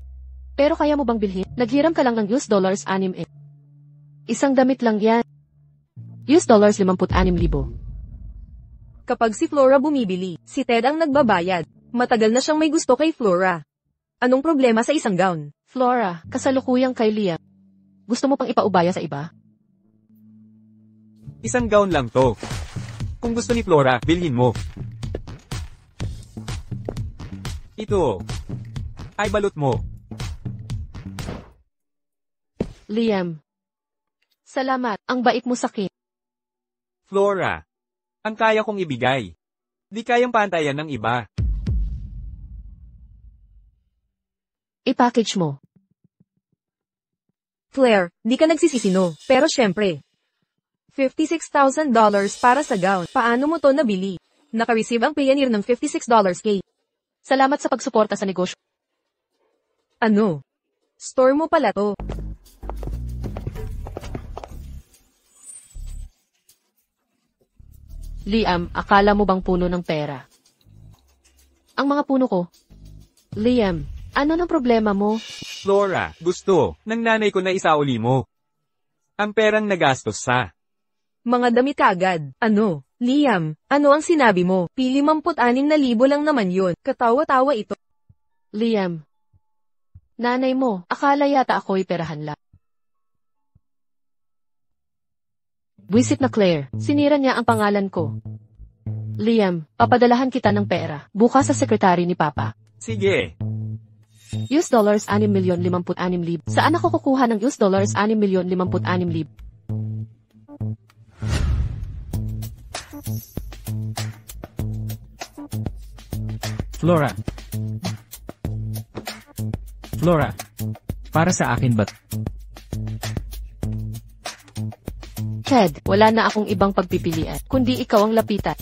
Pero kaya mo bang bilhin? Naghiram ka lang ng $6.6. Isang damit lang yan. $56,000. Kapag si Flora bumibili, si Ted ang nagbabayad. Matagal na siyang may gusto kay Flora. Anong problema sa isang gown? Flora, kasalukuyang kay Liam. Gusto mo pang ipaubaya sa iba? Isang gown lang to. Kung gusto ni Flora, bilhin mo. Ito ay balot mo. Liam. Salamat, ang bait mo sa akin. Flora, ang kaya kong ibigay. Di kayang pantayan ng iba. I-package mo. Claire, di ka nagsisisino. Pero syempre, $56,000 para sa gown. Paano mo to nabili? Naka-receive ang Payoneer ng $56K. Salamat sa pagsuporta sa negosyo. Ano? Store mo pala to. Liam, akala mo bang puno ng pera? Ang mga puno ko. Liam, ano ng problema mo? Flora, gusto ng nanay ko na isauli mo. Ang perang nagastos sa. Mga damit kaagad. Ano? Liam, ano ang sinabi mo? Pili 56,000 lang naman yun. Katawa-tawa ito. Liam. Nanay mo, akala yata ako'y perahan lang. Buisit na Claire, sinira niya ang pangalan ko. Liam, papadalahan kita ng pera, bukas sa sekretary ni Papa. Sige. $6,656,000. Saan ako kukuha ng $6,656,000? Flora. Flora. Para sa akin ba? Ted, wala na akong ibang pagpipilian, kundi ikaw ang lapitan.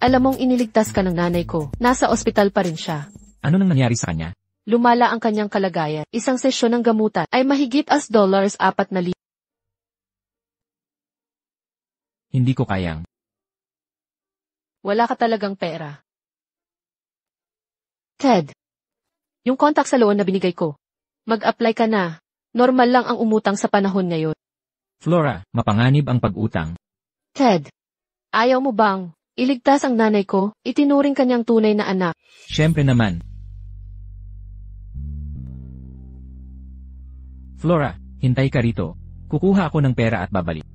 Alam mong iniligtas ka ng nanay ko, nasa ospital pa rin siya. Ano nang nangyari sa kanya? Lumala ang kanyang kalagayan. Isang sesyon ng gamutan ay mahigit $4,000. Hindi ko kayang. Wala ka talagang pera. Ted, yung contact sa loan na binigay ko, mag-apply ka na. Normal lang ang umutang sa panahon ngayon. Flora, mapanganib ang pag-utang. Ted, ayaw mo bang iligtas ang nanay ko, itinuring kanyang tunay na anak? Siyempre naman. Flora, hintay ka rito. Kukuha ako ng pera at babalik.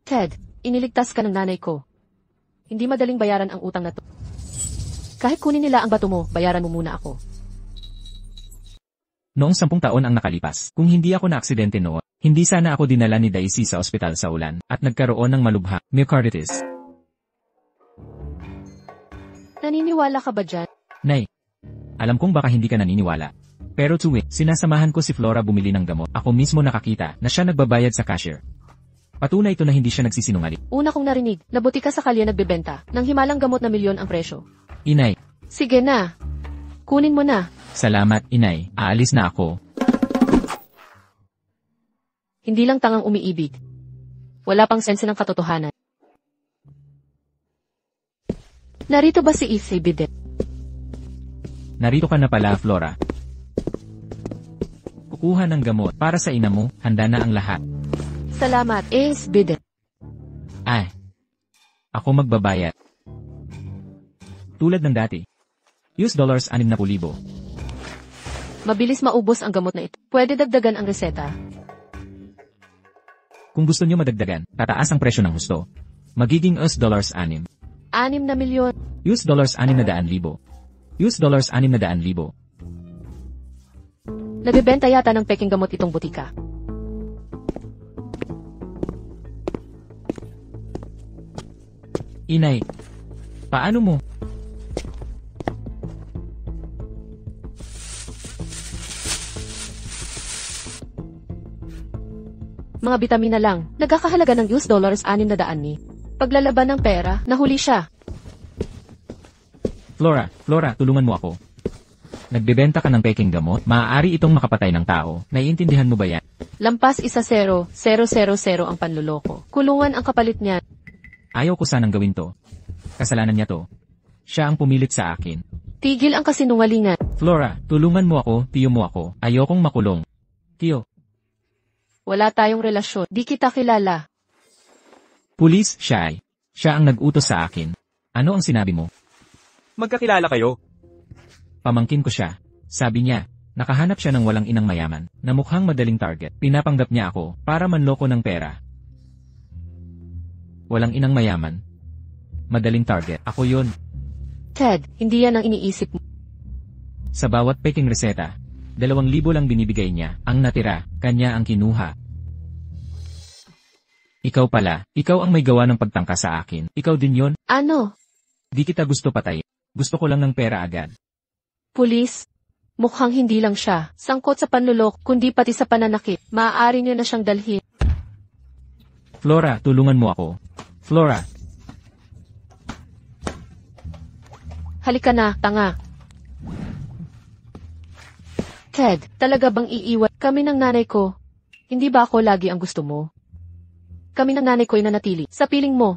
Ted, iniligtas ka ng nanay ko. Hindi madaling bayaran ang utang na to. Kahit kunin nila ang bato mo, bayaran mo muna ako. Noong 10 taon ang nakalipas, kung hindi ako na-aksidente noon, hindi sana ako dinala ni Daisy sa ospital sa ulan, at nagkaroon ng malubha, myocarditis. Naniniwala ka ba dyan? Nay, alam kong baka hindi ka naniniwala. Pero tuwing, sinasamahan ko si Flora bumili ng gamot, ako mismo nakakita na siya nagbabayad sa cashier. Patunay ito na hindi siya nagsisinungaling. Una kong narinig, na buti ka sa kalye nagbebenta, ng himalang gamot na milyon ang presyo. Inay, Sige na. Kunin mo na. salamat inay, aalis na ako. Hindi lang tangang umiibig. Wala pang sense ng katotohanan. Narito ba si Issei Bidet? Narito ka na pala, Flora. Kukuha ng gamot para sa ina mo, handa na ang lahat. Salamat, Ace Bidet. Ay, ako magbabayad. Tulad ng dati. $60,000. Mabilis maubos ang gamot na ito. Pwede dagdagan ang reseta. Kung gusto nyo madagdagan, tataas ang presyo ng husto. Magiging $6. 6 na milyon. $600,000. $600,000. Nagbebenta yata ng peking gamot itong butika. Inay, paano mo? Mga bitamina lang. Nagkakahalaga ng $600 ni. Paglalaban ng pera, nahuli siya. Flora, tulungan mo ako. Nagbebenta ka ng peking gamot, maaari itong makapatay ng tao. Naiintindihan mo ba yan? Lampas 10,000 ang panluloko. Kulungan ang kapalit niya. Ayaw ko sanang gawin to. Kasalanan niya to. Siya ang pumilit sa akin. Tigil ang kasinungalingan. Flora, tulungan mo ako, tiyo mo ako. Ayokong makulong. Tiyo, Wala tayong relasyon. Di kita kilala. pulis, siya ay. Siya ang nag-utos sa akin. Ano ang sinabi mo? Magkakilala kayo. Pamangkin ko siya. Sabi niya, nakahanap siya ng walang inang mayaman, na mukhang madaling target. Pinapanggap niya ako, para manloko ng pera. Walang inang mayaman. Madaling target. Ako yun. Ted, hindi yan ang iniisip mo. Sa bawat peking reseta, 2,000 lang binibigay niya. Ang natira, kanya ang kinuha. Ikaw pala, ikaw ang may gawa ng pagtangka sa akin. Ikaw din yon. Ano? Di kita gusto patay. Gusto ko lang ng pera agad. Pulis? Mukhang hindi lang siya. Sangkot sa panlulok, kundi pati sa pananakit. Maaari niyo na siyang dalhin. Flora, tulungan mo ako. Flora, Halika na, tanga. Ted, talaga bang iiwan kami ng nanay ko? Hindi ba ako lagi ang gusto mo? Kami ng nanay ko ay nanatili sa piling mo.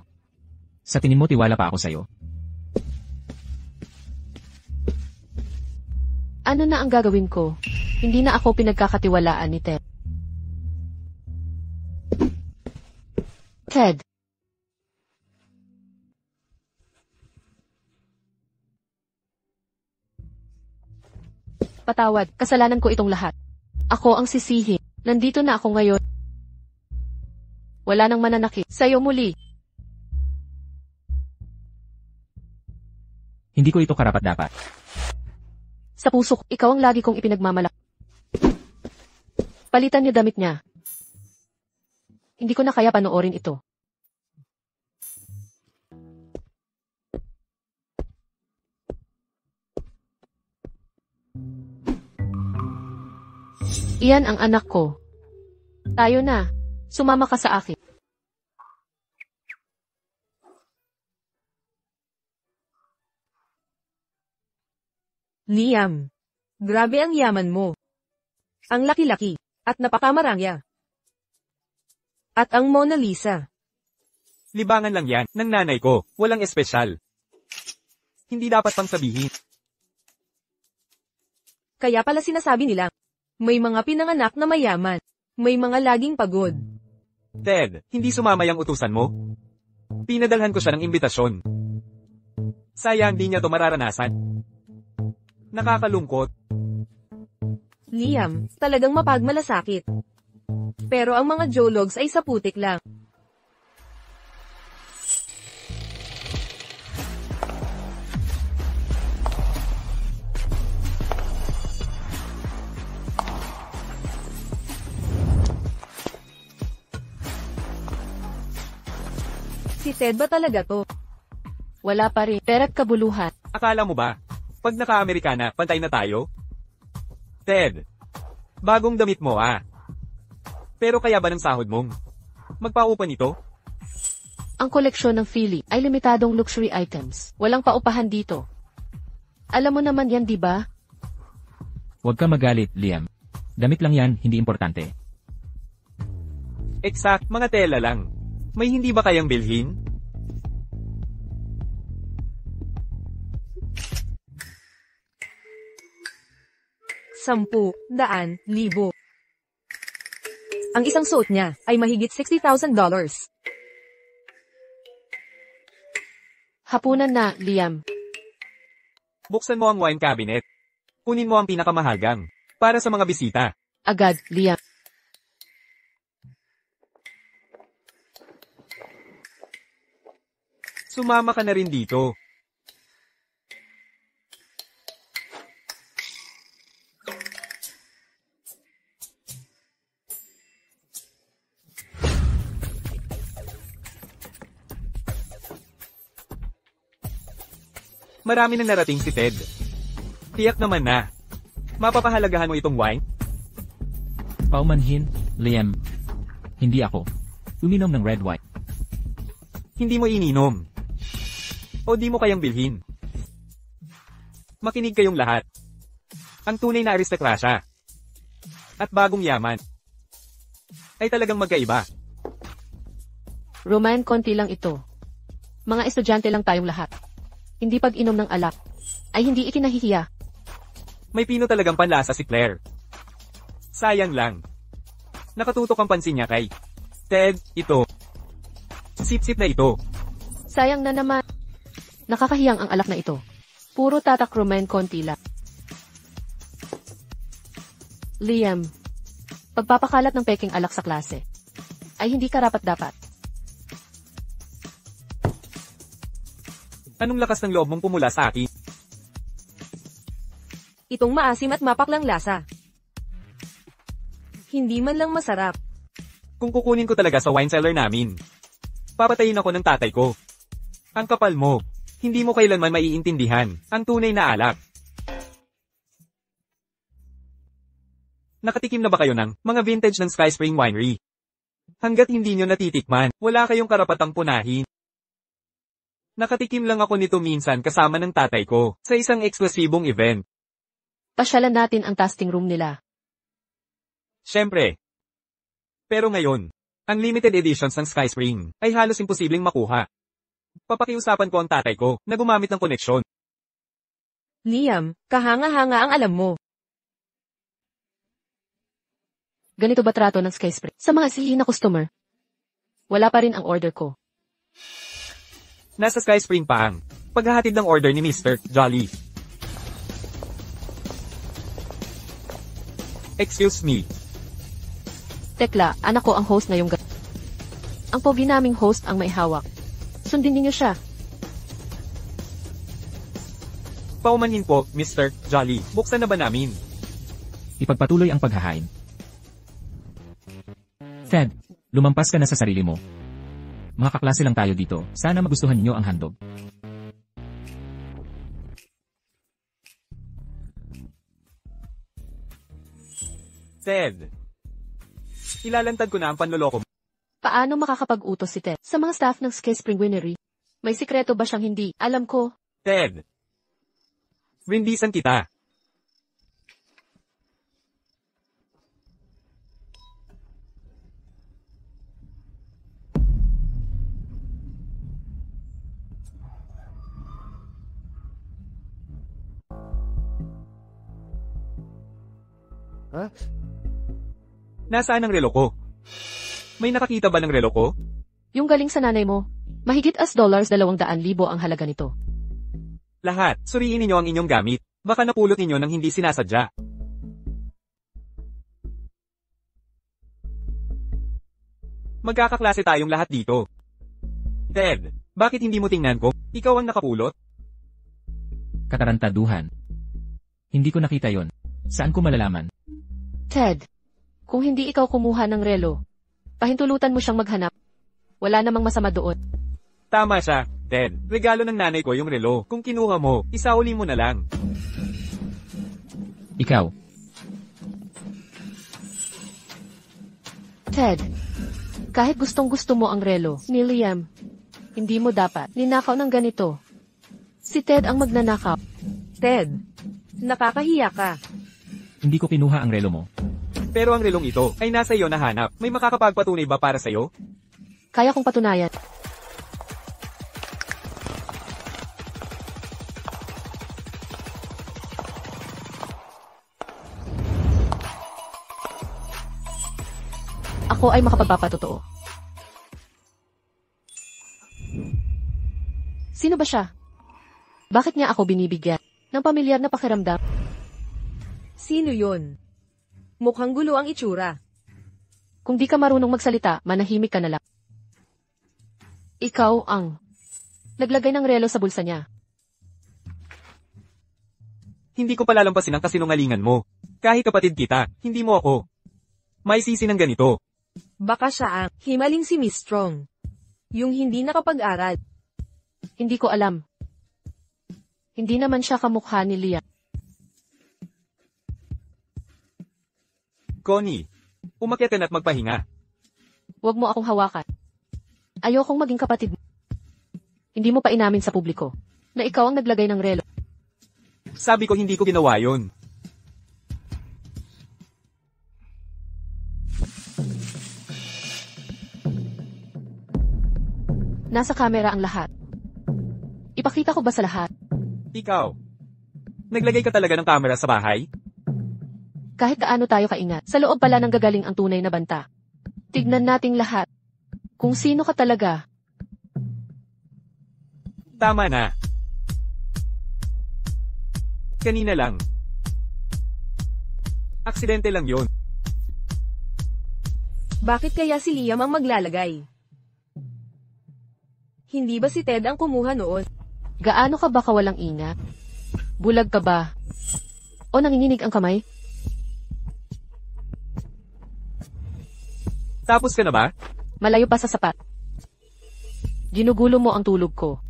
sa tingin mo tiwala pa ako sa'yo. Ano na ang gagawin ko? Hindi na ako pinagkakatiwalaan ni Ted. Ted. Patawad, kasalanan ko itong lahat. Ako ang sisihi. Nandito na ako ngayon. Wala nang mananakit. Sa'yo muli. Hindi ko ito karapat-dapat. Sa puso ko, ikaw ang lagi kong ipinagmamalak. Palitan niyo damit niya. Hindi ko na kaya panoorin ito. Iyan ang anak ko. Tayo na. Sumama ka sa akin. Liam, grabe ang yaman mo. Ang laki-laki, at napakamarangya. At ang Mona Lisa. Libangan lang yan, ng nanay ko. Walang espesyal. Hindi dapat pang sabihin. Kaya pala sinasabi nila, may mga pinanganak na mayaman. May mga laging pagod. Ted, hindi sumama yung utusan mo? Pinadalhan ko siya ng imbitasyon. Sayang di niya to mararanasan. Nakakalungkot. Liam, talagang mapagmalasakit. Pero ang mga jologs ay sa putik lang. Si Ted ba talaga to? Wala pa rin. Pera't kabuluhan. Akala mo ba? Pag naka-Amerikana, pantay na tayo? Ted, bagong damit mo ah. Pero kaya ba ng sahod mong magpaupa nito? Ang koleksyon ng Philly ay limitadong luxury items. Walang paupahan dito. Alam mo naman yan, di ba? Huwag ka magalit, Liam. Damit lang yan, hindi importante. Exact, mga tela lang. May hindi ba kayang bilhin? Sampu, daan, libo. Ang isang suot niya ay mahigit $60,000. Hapunan na, Liam. Buksan mo ang wine cabinet. Kunin mo ang pinakamahagang para sa mga bisita. Agad, Liam. Sumama ka na rin dito. Marami nang narating si Ted. Tiyak naman na. Mapapahalagahan mo itong wine? Paumanhin, Liam. Hindi ako. Uminom ng red wine. Hindi mo ininom. O di mo kayang bilhin. Makinig kayong lahat. Ang tunay na aristokrasya at bagong yaman ay talagang magkaiba. Roman, konti lang ito. Mga estudyante lang tayong lahat. Hindi pag-inom ng alak ay hindi ikinahihiya. May pino talagang panlasa si Claire. Sayang lang. Nakatutok ang pansin niya kay Ted, ito. Sip-sip na ito. Sayang na naman. Nakakahiyang ang alak na ito. Puro tatak, Roman, konti lang. Liam, pagpapakalat ng peking alak sa klase ay hindi karapat-dapat. Anong lakas ng loob mong pumula sa akin? Itong maasim at mapaklang lasa. Hindi man lang masarap. Kung kukunin ko talaga sa wine cellar namin, papatayin ako ng tatay ko. Ang kapal mo. Hindi mo kailanman maiintindihan ang tunay na alak. Nakatikim na ba kayo ng mga vintage ng Sky Spring Winery? Hanggat hindi nyo natitikman, wala kayong karapatang punahin. Nakatikim lang ako nito minsan kasama ng tatay ko sa isang eksklusibong event. Pasyalan natin ang tasting room nila. Siyempre. Pero ngayon, ang limited editions ng Sky Spring ay halos imposibleng makuha. Papakiusapan ko ang tatay ko na gumamit ng koneksyon. Liam, kahanga-hanga ang alam mo. Ganito ba trato ng Sky Spring sa mga sili na customer? Wala pa rin ang order ko. Nasa Sky Spring pa ang paghahatid ng order ni Mr. Jolly. Excuse me. Tekla, anak ko ang host ngayong gabi. Ang pogi naming host ang may hawak. Sundin ninyo siya. Paumanhin po, Mr. Jolly. Buksan na ba namin? Ipagpatuloy ang paghahain. Ted, lumampas ka na sa sarili mo. Mga kaklase lang tayo dito. Sana magustuhan ninyo ang handog. Ted. Ilalantad ko na ang panloloko mo. Paano makakapag-utos si Ted sa mga staff ng Sky Spring Winery? May sikreto ba siyang hindi? Alam ko. Ted. Rindisan kita. Nasaan ang relo ko? May nakakita ba ng relo ko? Yung galing sa nanay mo, mahigit $200,000 ang halaga nito. Lahat, suriin ninyo ang inyong gamit. Baka napulot ninyo ng hindi sinasadya. Magkakaklase tayong lahat dito. Ted, bakit hindi mo tingnan ko? Ikaw ang nakapulot? Katarantaduhan. Hindi ko nakita yon. Saan ko malalaman? Ted, kung hindi ikaw kumuha ng relo, pahintulutan mo siyang maghanap. Wala namang masama doon. Tama siya, Ted. Regalo ng nanay ko yung relo. Kung kinuha mo, isauli mo na lang. Ikaw, Ted, kahit gustong-gusto mo ang relo ni Liam, hindi mo dapat ninakaw ng ganito. Si Ted ang magnanakaw. Ted, nakakahiya ka. hindi ko kinuha ang relo mo. Pero ang relong ito ay nasa iyo na hanap. May makakapagpatunay ba para sa'yo? Kaya kong patunayan. Ako ay makapagpapatotoo. Sino ba siya? Bakit niya ako binibigyan ng pamilyar na pakiramdam? Sino yun? Mukhang gulo ang itsura. Kung di ka marunong magsalita, manahimik ka na lang. Ikaw ang naglagay ng relo sa bulsa niya. Hindi ko palalampasin ang kasinungalingan mo. Kahit kapatid kita, hindi mo ako. May sisi ng ganito. Baka siya ang himaling si Miss Strong. Yung hindi nakapag-aral. Hindi ko alam. Hindi naman siya kamukha ni Liam. Connie, umakyat ka na't magpahinga. Huwag mo akong hawakan. Ayokong maging kapatid mo. Hindi mo pa inamin sa publiko na ikaw ang naglagay ng relo. Sabi ko hindi ko ginawa yun. Nasa kamera ang lahat. Ipakita ko ba sa lahat? Ikaw. Naglagay ka talaga ng kamera sa bahay? Kahit gaano tayo kaingat, sa loob pala ng gagaling ang tunay na banta. Tignan nating lahat. Kung sino ka talaga. Tama na. Kanina lang. Aksidente lang yun. Bakit kaya si Liam ang maglalagay? Hindi ba si Ted ang kumuha noon? Gaano ka ba kawalang ingat? Bulag ka ba? O nanginginig ang kamay? Tapos ka na ba? Malayo pa sa sapat. Ginugulo mo ang tulog ko.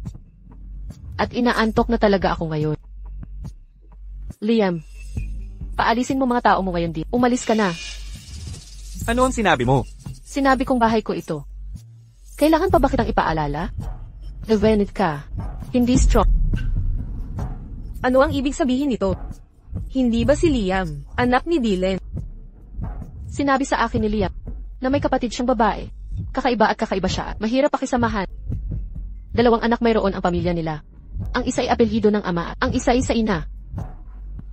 At inaantok na talaga ako ngayon. Liam, paalisin mo mga tao mo ngayon dito. Umalis ka na. Ano ang sinabi mo? Sinabi kong bahay ko ito. Kailangan pa ba kitang ipaalala? Levenit ka. Hindi strong. Ano ang ibig sabihin nito? Hindi ba si Liam, anak ni Dylan? Sinabi sa akin ni Liam na may kapatid siyang babae. Kakaiba at kakaiba siya. Mahirap pakisamahan. 2 anak mayroon ang pamilya nila. Ang isa ay apelyido ng ama, ang isa ay sa ina.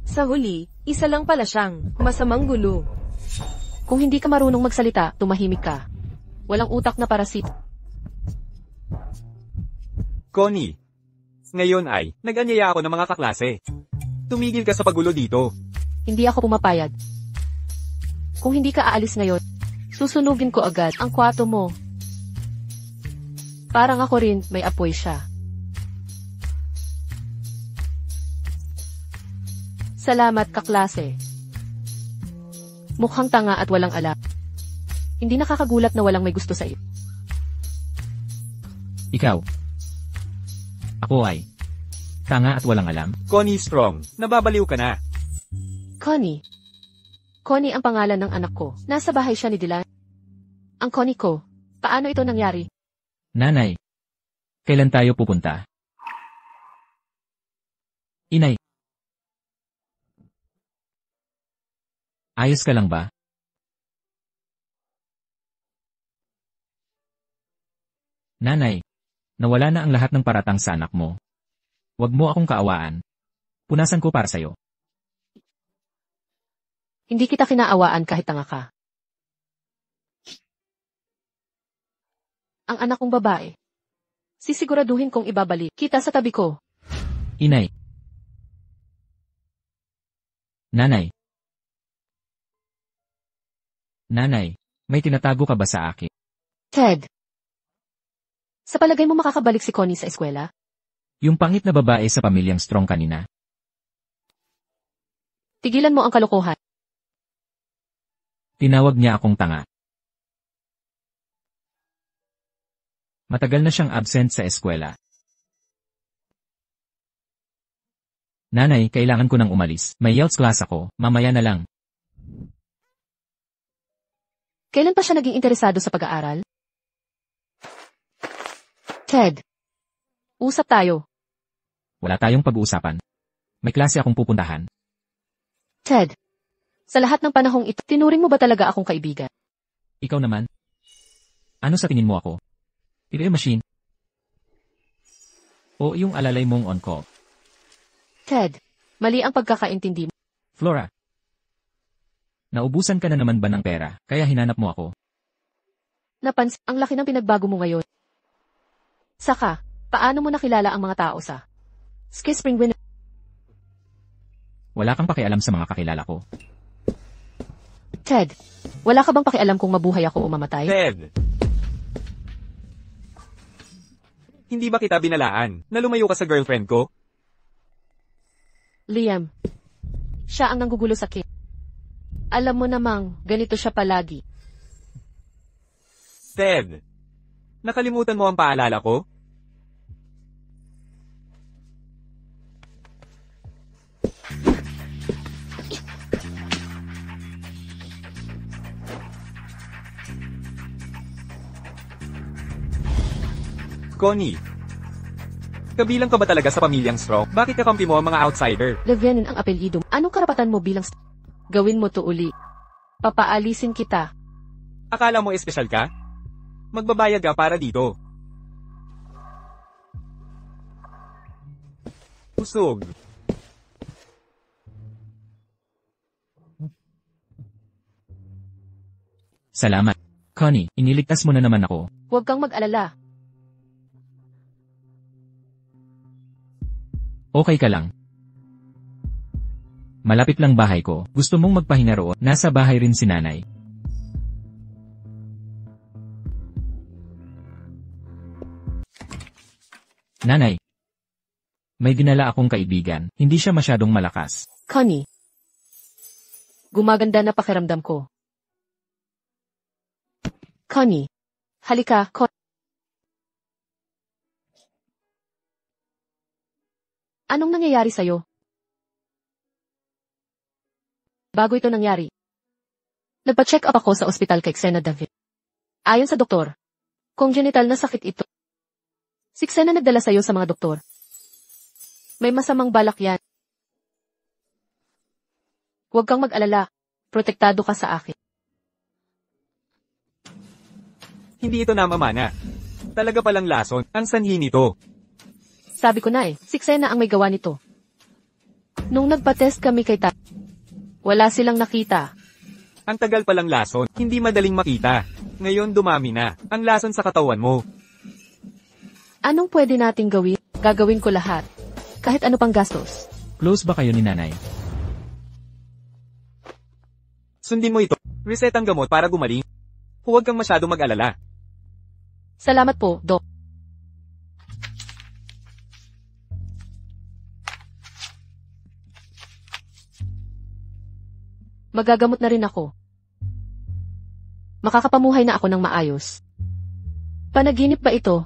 Sa huli, isa lang pala siyang masamang gulo. Kung hindi ka marunong magsalita, tumahimik ka. Walang utak na parasit. Connie. Ngayon ay, nag-anyaya ako ng mga kaklase. Tumigil ka sa pagulo dito. Hindi ako pumapayag. Kung hindi ka aalis ngayon, susunugin ko agad ang kwarto mo. Parang ako rin, may apoy siya. Salamat, kaklase. Mukhang tanga at walang alam. Hindi nakakagulat na walang may gusto sa iyo. Ikaw. Ako ay tanga at walang alam. Connie Strong, nababaliw ka na. Connie. Connie ang pangalan ng anak ko. Nasa bahay siya ni Dylan. Ang Connie ko. Paano ito nangyari? Nanay. Kailan tayo pupunta? Inay. Ayos ka lang ba? Nanay. Nawala na ang lahat ng paratang sa anak mo. Huwag mo akong kaawaan. Punasan ko para sa'yo. Hindi kita kinaawaan kahit tanga ka. Ang anak kong babae. Sisiguraduhin kong ibabalik kita sa tabi ko. Inay. Nanay. Nanay, may tinatago ka ba sa akin? Ted. Sa palagay mo makakabalik si Connie sa eskwela? Yung pangit na babae sa pamilyang Strong kanina. Tigilan mo ang kalokohan. Tinawag niya akong tanga. Matagal na siyang absent sa eskwela. Nanay, kailangan ko nang umalis. May IELTS class ako, mamaya na lang. Kailan pa siya naging interesado sa pag-aaral? Ted. Usap tayo. Wala tayong pag-uusapan. May klase akong pupuntahan. Ted. Sa lahat ng panahong ito, tinuring mo ba talaga akong kaibigan? Ikaw naman? Ano sa tingin mo ako? PDA machine? O yung alalay mong on-call? Ted, mali ang pagkakaintindi mo. Flora. Naubusan ka na naman ba ng pera, kaya hinanap mo ako? Napansin, ang laki ng pinagbago mo ngayon. Saka, paano mo nakilala ang mga tao sa Ski Spring Winter? Wala kang pakialam sa mga kakilala ko. Ted, wala ka bang pakialam kung mabuhay ako o mamatay? Ted! Hindi ba kita binalaan na lumayo ka sa girlfriend ko? Liam, siya ang nanggugulo sa akin. Alam mo namang, ganito siya palagi. Ted! Nakalimutan mo ang paalala ko? Connie, kabilang ka ba talaga sa pamilyang Strong? Bakit kakampi mo ang mga outsider? Levianin ang apelyido. Anong karapatan mo bilang gawin mo to uli? Papaalisin kita. Akala mo espesyal ka? Magbabayad ka para dito. Usog. Salamat. Connie, iniligtas mo na naman ako. Huwag kang mag-alala. Okay ka lang. Malapit lang bahay ko. Gusto mong magpahinga roon? Nasa bahay rin si nanay. Nanay. May dinala akong kaibigan. Hindi siya masyadong malakas. Connie. Gumaganda na pakiramdam ko. Connie. Halika, Anong nangyayari sa'yo? Bago ito nangyari, nagpa-check up ako sa ospital kay Xena David. Ayon sa doktor, congenital na sakit ito. Si Xena nagdala sa'yo sa mga doktor. May masamang balak yan. Huwag kang mag-alala. Protektado ka sa akin. Hindi ito namamana. Talaga palang lason. Ang sanhi nito. Sabi ko na si Xena ang may gawa nito. Nung nagpa-test kami kay wala silang nakita. Ang tagal palang lason. Hindi madaling makita. Ngayon dumami na. Ang lason sa katawan mo. Anong pwede nating gawin? Gagawin ko lahat. Kahit ano pang gastos. Close ba kayo ni nanay? Sundin mo ito. Reset ang gamot para gumaling. Huwag kang masyado mag-alala. Salamat po, Doc. Magagamot na rin ako. Makakapamuhay na ako ng maayos. Panaginip ba ito?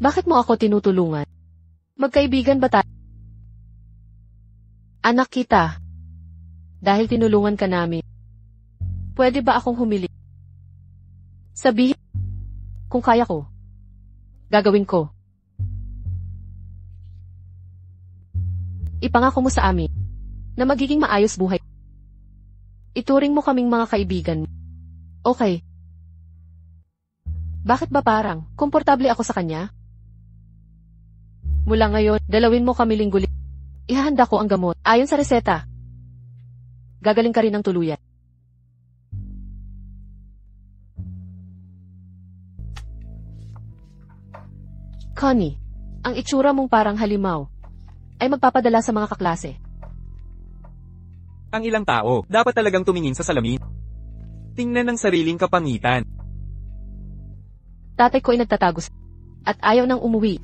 Bakit mo ako tinutulungan? Magkaibigan ba tayo? Anak kita. Dahil tinulungan ka namin. Pwede ba akong humili? Sabihin, kung kaya ko. Gagawin ko. Ipangako mo sa amin na magiging maayos buhay. Ituring mo kaming mga kaibigan. Okay. Bakit ba parang komportable ako sa kanya? Mula ngayon, dalawin mo kami linggo. Ihahanda ko ang gamot ayon sa reseta. Gagaling ka rin ng tuluyan. Connie, ang itsura mong parang halimaw ay magpapadala sa mga kaklase. Ang ilang tao, dapat talagang tumingin sa salamin. Tingnan ang sariling kapangitan. Tatay ko ay nagtatago at ayaw nang umuwi.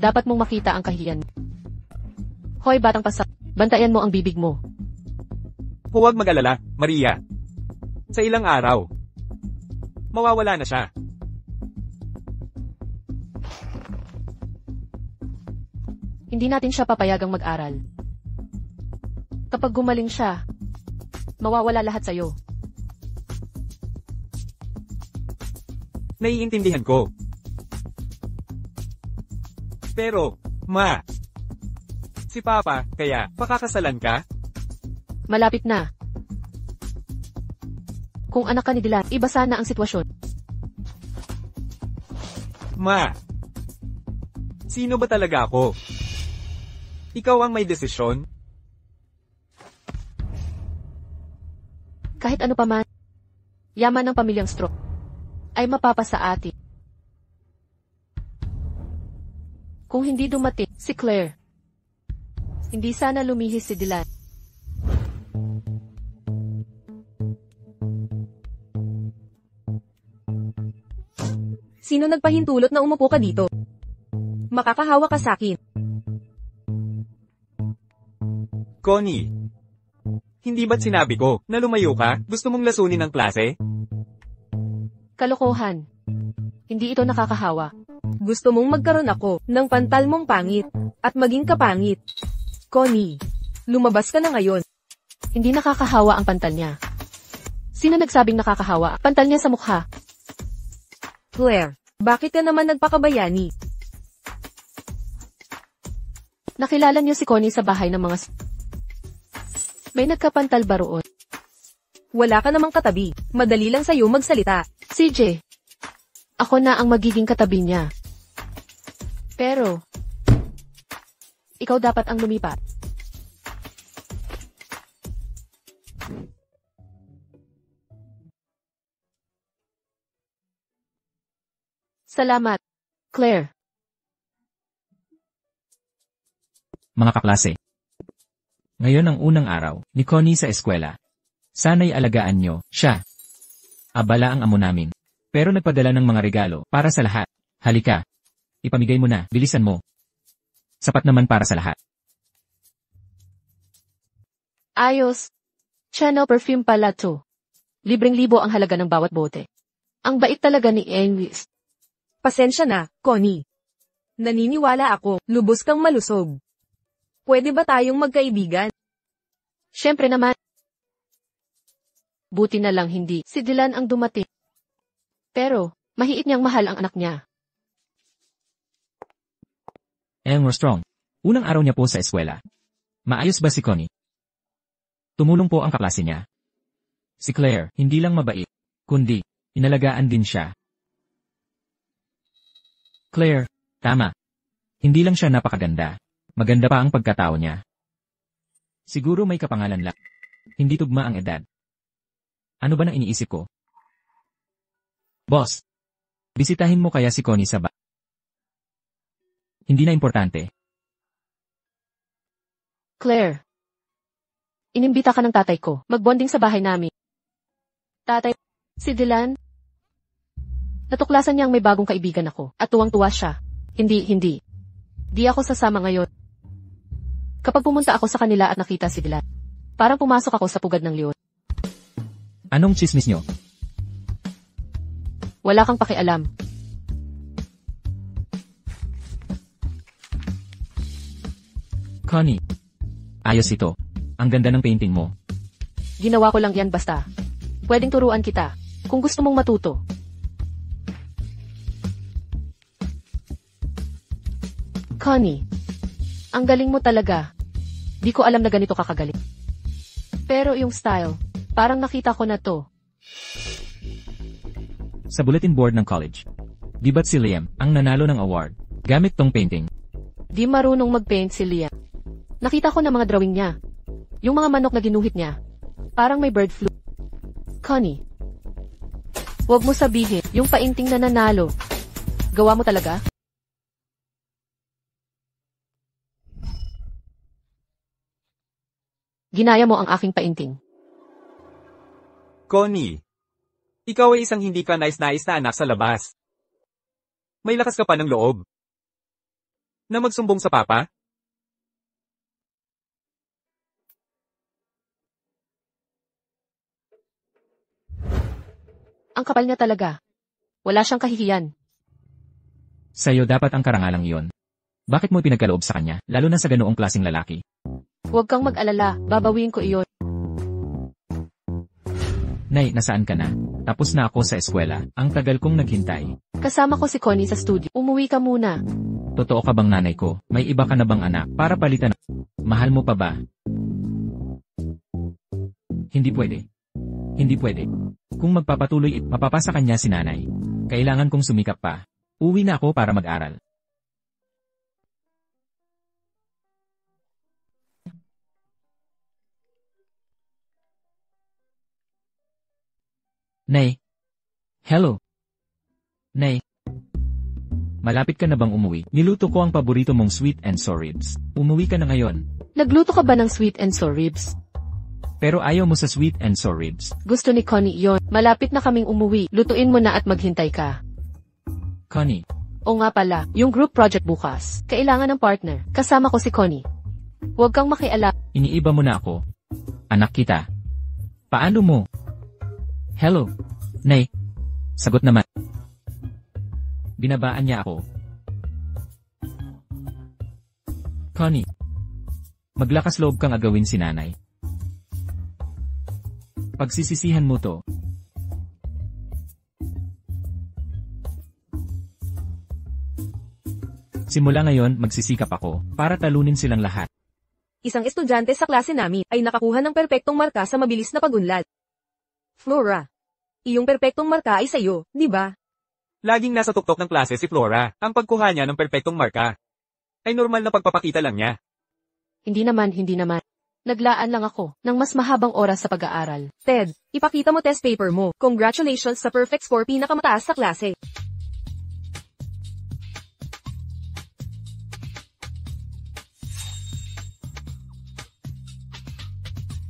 Dapat mong makita ang kahiyan. Hoy, batang pasak, bantayan mo ang bibig mo. Huwag mag-alala, Maria. Sa ilang araw, mawawala na siya. Hindi natin siya papayagang mag-aral. Kapag gumaling siya, mawawala lahat sa'yo. Naiintindihan ko. Pero, Ma, si Papa, kaya, pakakasalan ka? Malapit na. Kung anak ka ni Dylan, iba sana ang sitwasyon. Ma, sino ba talaga ako? Ikaw ang may desisyon? Kahit ano pa man, yaman ng pamilyang Stroke ay mapapasa atin. Kung hindi dumating si Claire, hindi sana lumihis si Dylan. Sino nagpahintulot na umupo ka dito? Makakahawa ka sakin. Connie, hindi ba't sinabi ko na lumayo ka? Gusto mong lasunin ang klase? Kalokohan. Hindi ito nakakahawa. Gusto mong magkaroon ako ng pantal mong pangit at maging kapangit. Connie, lumabas ka na ngayon. Hindi nakakahawa ang pantal niya. Sino nagsabing nakakahawa? Pantal niya sa mukha. Claire, bakit ka naman nagpakabayani? Nakilala niyo si Connie sa bahay ng mga May nagkapantal ba roon? Wala ka namang katabi. Madali lang sa'yo magsalita. CJ, ako na ang magiging katabi niya. Pero, ikaw dapat ang lumipat. Salamat, Claire. Mga kaklase. Ngayon ang unang araw ni Connie sa eskwela. Sana'y alagaan nyo siya. Abala ang amo namin. Pero nagpadala ng mga regalo para sa lahat. Halika. Ipamigay mo na, bilisan mo. Sapat naman para sa lahat. Ayos. Chanel perfume pala to. Libreng-libo ang halaga ng bawat bote. Ang bait talaga ni Ennis. Pasensya na, Connie. Naniniwala ako, lubos kang malusog. Pwede ba tayong magkaibigan? Siyempre naman. Buti na lang hindi si Dylan ang dumating. Pero, mahiit niyang mahal ang anak niya. Elmer Strong. Unang araw niya po sa eskwela. Maayos ba si Connie? Tumulong po ang kaklase niya. Si Claire, hindi lang mabait, kundi, inalagaan din siya. Claire, tama. Hindi lang siya napakaganda. Maganda pa ang pagkatao niya. Siguro may kapangalan lang. Hindi tugma ang edad. Ano ba na iniisip ko? Boss, bisitahin mo kaya si Connie sa Hindi na importante. Claire. Inimbita ka ng tatay ko. Magbonding sa bahay namin. Tatay, si Dylan. Natuklasan niyang may bagong kaibigan ako. At tuwang-tuwa siya. Hindi. Di ako sasama ngayon. Kapag pumunta ako sa kanila at nakita si Dylan, parang pumasok ako sa pugad ng leon. Anong chismis nyo? Wala kang pakialam. Connie. Ayos ito. Ang ganda ng painting mo. Ginawa ko lang yan basta. Pwedeng turuan kita, kung gusto mong matuto. Connie, ang galing mo talaga. Di ko alam na ganito kakagaling. Pero yung style, parang nakita ko na to. Sa bulletin board ng college. Di ba't si Liam ang nanalo ng award gamit tong painting? Di marunong mag-paint si Liam. Nakita ko na mga drawing niya. Yung mga manok na ginuhit niya. Parang may bird flu. Connie, huwag mo sabihin, yung painting na nanalo. Gawa mo talaga? Ginaya mo ang aking painting. Connie, ikaw ay isang hindi ka nais-nais na anak sa labas. May lakas ka pa ng loob. Na magsumbong sa papa? Ang kapal niya talaga. Wala siyang kahihiyan. Sa'yo dapat ang karangalang iyon. Bakit mo pinagkaloob sa kanya, lalo na sa ganoong klaseng lalaki? Huwag kang mag-alala, babawiin ko iyon. Nay, nasaan ka na? Tapos na ako sa eskwela. Ang tagal kong naghintay. Kasama ko si Connie sa studio. Umuwi ka muna. Totoo ka bang nanay ko? May iba ka na bang anak para palitan? Mahal mo pa ba? Hindi pwede. Hindi pwede. Kung magpapatuloy, mapapasa kanya si nanay. Kailangan kong sumikap pa. Uwi na ako para mag-aral. Nay. Hello. Nay. Malapit ka na bang umuwi? Niluto ko ang paborito mong sweet and sour ribs. Umuwi ka na ngayon. Nagluto ka ba ng sweet and sour ribs? Pero ayaw mo sa sweet and sour ribs. Gusto ni Connie iyon. Malapit na kaming umuwi. Lutuin mo na at maghintay ka. Connie. O nga pala, yung group project bukas. Kailangan ng partner. Kasama ko si Connie. Huwag kang makialam. Iniiba mo na ako. Anak kita. Paano mo? Hello. Nay. Sagot naman. Binabaan niya ako. Connie. Maglakas loob kang agawin si nanay. Pagsisisihan mo to. Simula ngayon, magsisikap ako para talunin silang lahat. Isang estudyante sa klase namin ay nakakuha ng perpektong marka sa mabilis na pagunlad. Flora. Iyong perpektong marka ay sa'yo, di ba? Laging nasa tuktok ng klase si Flora. Ang pagkuha niya ng perpektong marka ay normal na pagpapakita lang niya. Hindi naman. Naglaan lang ako ng mas mahabang oras sa pag-aaral. Ted, ipakita mo test paper mo. Congratulations sa perfect score, pinakamataas sa klase.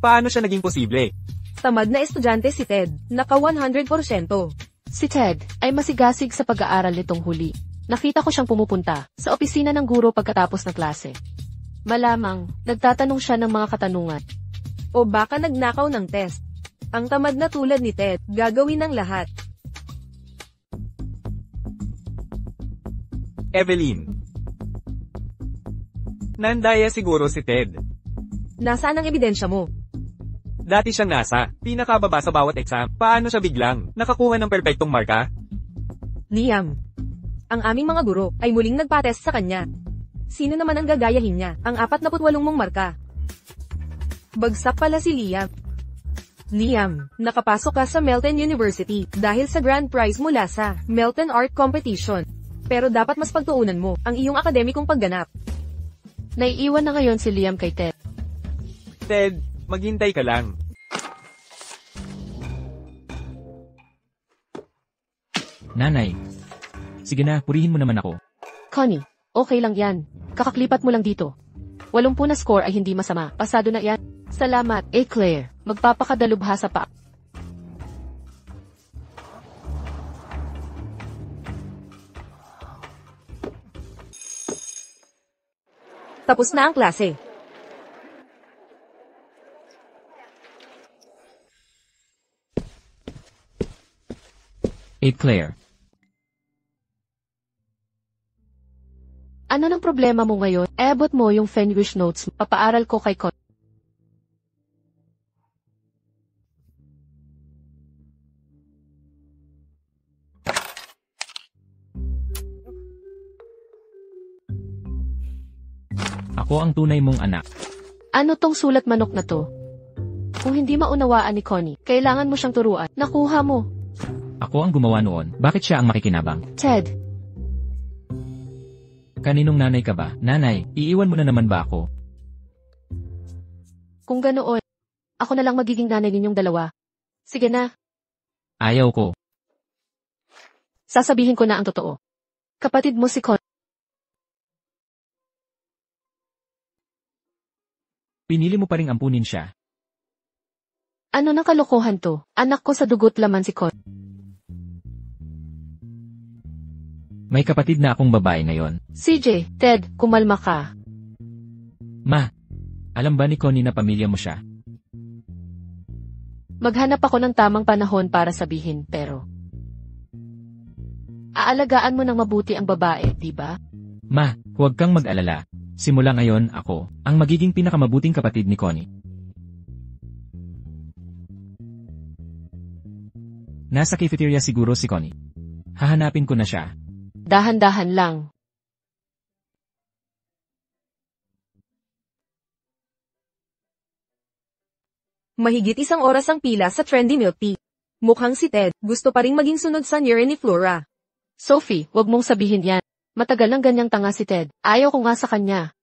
Paano siya naging posible? Tamad na estudyante si Ted, naka 100%. Si Ted ay masigasig sa pag-aaral nitong huli. Nakita ko siyang pumupunta sa opisina ng guro pagkatapos ng klase. Malamang, nagtatanong siya ng mga katanungan. O baka nagnakaw ng test. Ang tamad na tulad ni Ted, gagawin ng lahat. Evelyn. Nandaya siguro si Ted. Nasaan ang ebidensya mo? Dati siyang nasa pinakababa sa bawat exam. Paano siya biglang nakakuha ng perpektong marka? Liam. Ang aming mga guro ay muling nagpatest sa kanya. Sino naman ang gagayahin niya? Ang 48 mong marka. Bagsak pala si Liam. Liam, nakapasok ka sa Melton University dahil sa grand prize mula sa Melton Art Competition. Pero dapat mas pagtuunan mo ang iyong akademikong pagganap. Naiiwan na ngayon si Liam kay Ted. Ted, maghintay ka lang. Nanay. Sige na, purihin mo naman ako. Connie, okay lang yan. Kakaklipat mo lang dito. 80 na score ay hindi masama. Pasado na yan. Salamat, Claire. Magpapakadalubhasa pa. Tapos na ang klase. Claire. Ano nang problema mo ngayon? Ebot mo yung Fenwish notes. Papaaral ko kay Con. Ako ang tunay mong anak. Ano tong sulat manok na to? Kung hindi maunawaan ni Connie, kailangan mo siyang turuan. Nakuha mo. Ako ang gumawa noon. Bakit siya ang makikinabang? Ted, Kaninong nanay ka ba? Nanay, iiwan mo na naman ba ako? kung ganoon, ako na lang magiging nanay ninyong dalawa. Sige na, Ayaw ko. sasabihin ko na ang totoo. Kapatid mo si Con. Pinili mo pa ring ampunin siya. Ano nang kalokohan to? Anak ko sa dugot laman si Con. May kapatid na akong babae ngayon. CJ, Ted, kumalma ka. Ma, alam ba ni Connie na pamilya mo siya? Maghanap ako ng tamang panahon para sabihin, pero Aalagaan mo ng mabuti ang babae, di ba? Ma, huwag kang mag-alala. Simula ngayon, ako, ang magiging pinakamabuting kapatid ni Connie. Nasa cafeteria siguro si Connie. Hahanapin ko na siya. Dahan-dahan lang. Mahigit 1 oras ang pila sa trendy milk tea. Mukhang si Ted, gusto pa ring maging sunod sa Nire ni Flora. Sophie, wag mong sabihin yan. Matagal ng ganyang tanga si Ted. Ayaw ko nga sa kanya.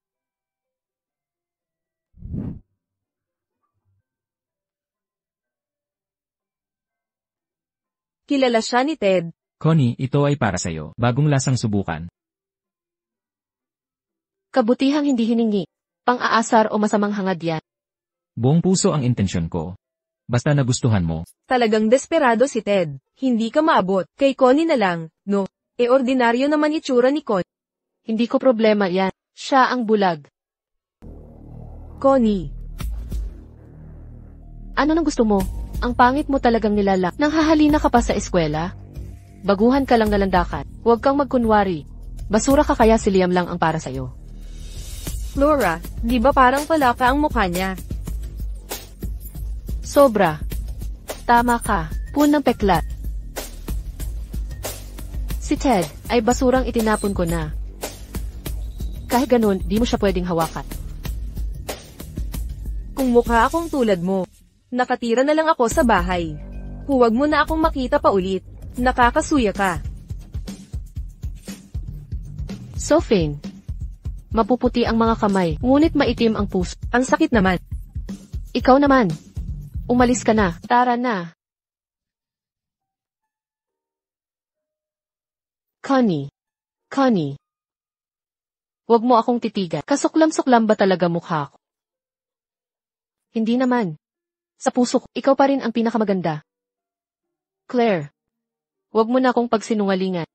Kilala siya ni Ted. Connie, ito ay para sa'yo. Bagong lasang subukan. Kabutihang hindi hiningi. Pang-aasar o masamang hangad yan. Buong puso ang intensyon ko. Basta nagustuhan mo. Talagang desperado si Ted. Hindi ka maabot. Kay Connie na lang, no? Ordinaryo naman itsura ni Connie. Hindi ko problema yan. Siya ang bulag. Connie. Ano nang gusto mo? Ang pangit mo talagang nilala. Nang hahalina ka pa sa eskwela? Baguhan ka lang nalandakan. Huwag kang magkunwari. Basura ka kaya si Liam lang ang para sa'yo. Flora, di ba parang palaka ang mukha niya? Sobra. Tama ka. Punang peklat. Si Ted ay basurang itinapon ko na. Kahit ganun, di mo siya pwedeng hawakan. Kung mukha akong tulad mo, nakatira na lang ako sa bahay. Huwag mo na akong makita pa ulit. Nakakasuya ka. Sophie. Mapuputi ang mga kamay, ngunit maitim ang puso. Ang sakit naman. Ikaw naman. Umalis ka na. Tara na. Connie. Connie. Huwag mo akong titigan. Kasuklam-suklam ba talaga mukha ko? Hindi naman. Sa puso ko, ikaw pa rin ang pinakamaganda. Claire. Huwag mo na akong pagsinungalingan.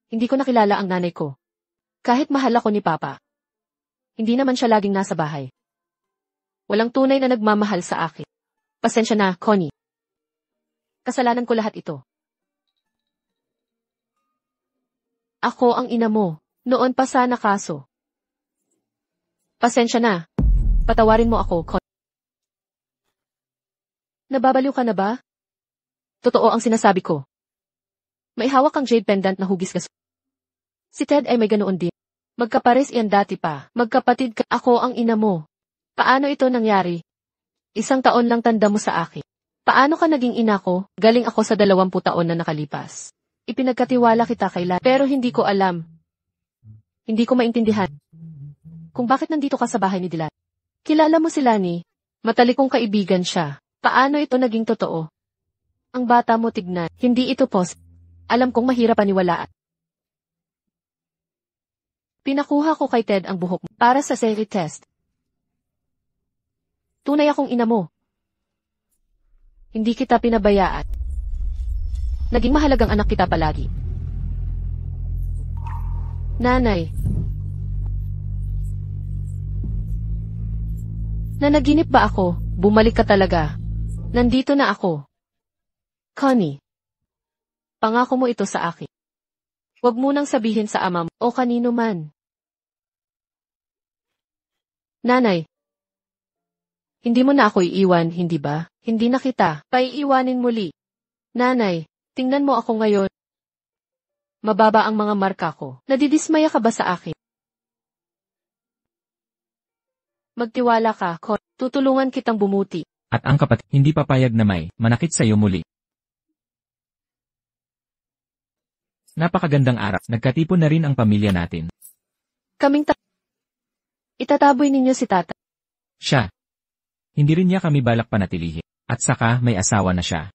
Hindi ko nakilala ang nanay ko. Kahit mahal ako ni Papa. Hindi naman siya laging nasa bahay. Walang tunay na nagmamahal sa akin. Pasensya na, Connie. Kasalanan ko lahat ito. Ako ang ina mo. Noon pa sana kaso. Pasensya na. Patawarin mo ako, Connie. Nababaliw ka na ba? Totoo ang sinasabi ko. May hawak kang jade pendant na hugis ka. Si Ted ay may ganoon din. Magkapares iyan dati pa. Magkapatid ka. Ako ang ina mo. Paano ito nangyari? 1 taon lang tanda mo sa akin. Paano ka naging ina ko? Galing ako sa 20 taon na nakalipas. Ipinagkatiwala kita kay Lani, pero hindi ko alam. Hindi ko maintindihan kung bakit nandito ka sa bahay ni Dylan. Kilala mo si Lani? Matalikong kaibigan siya. Paano ito naging totoo? Ang bata mo tignan. Hindi ito pos. Alam kong mahirap paniwalaan. Pinakuha ko kay Ted ang buhok mo para sa serie test. Tunay akong ina mo. Hindi kita pinabayaan. Naging mahalagang anak kita palagi. Nanay. Nanaginip ba ako? Bumalik ka talaga. Nandito na ako. Connie. Pangako mo ito sa akin. Huwag mo nang sabihin sa ama mo o kanino man. Nanay. Hindi mo na ako iiwan, hindi ba? Hindi na kita. Paiiwanin muli. Nanay, tingnan mo ako ngayon. Mababa ang mga marka ko. Nadidismaya ka ba sa akin? Magtiwala ka, Con. Tutulungan kitang bumuti. At ang kapatid, hindi papayag na may manakit sa iyo muli. Napakagandang araw. Nagkatipon na rin ang pamilya natin. Kaming itataboy ninyo si tata. Siya. Hindi rin niya kami balak panatilihin. At saka, may asawa na siya.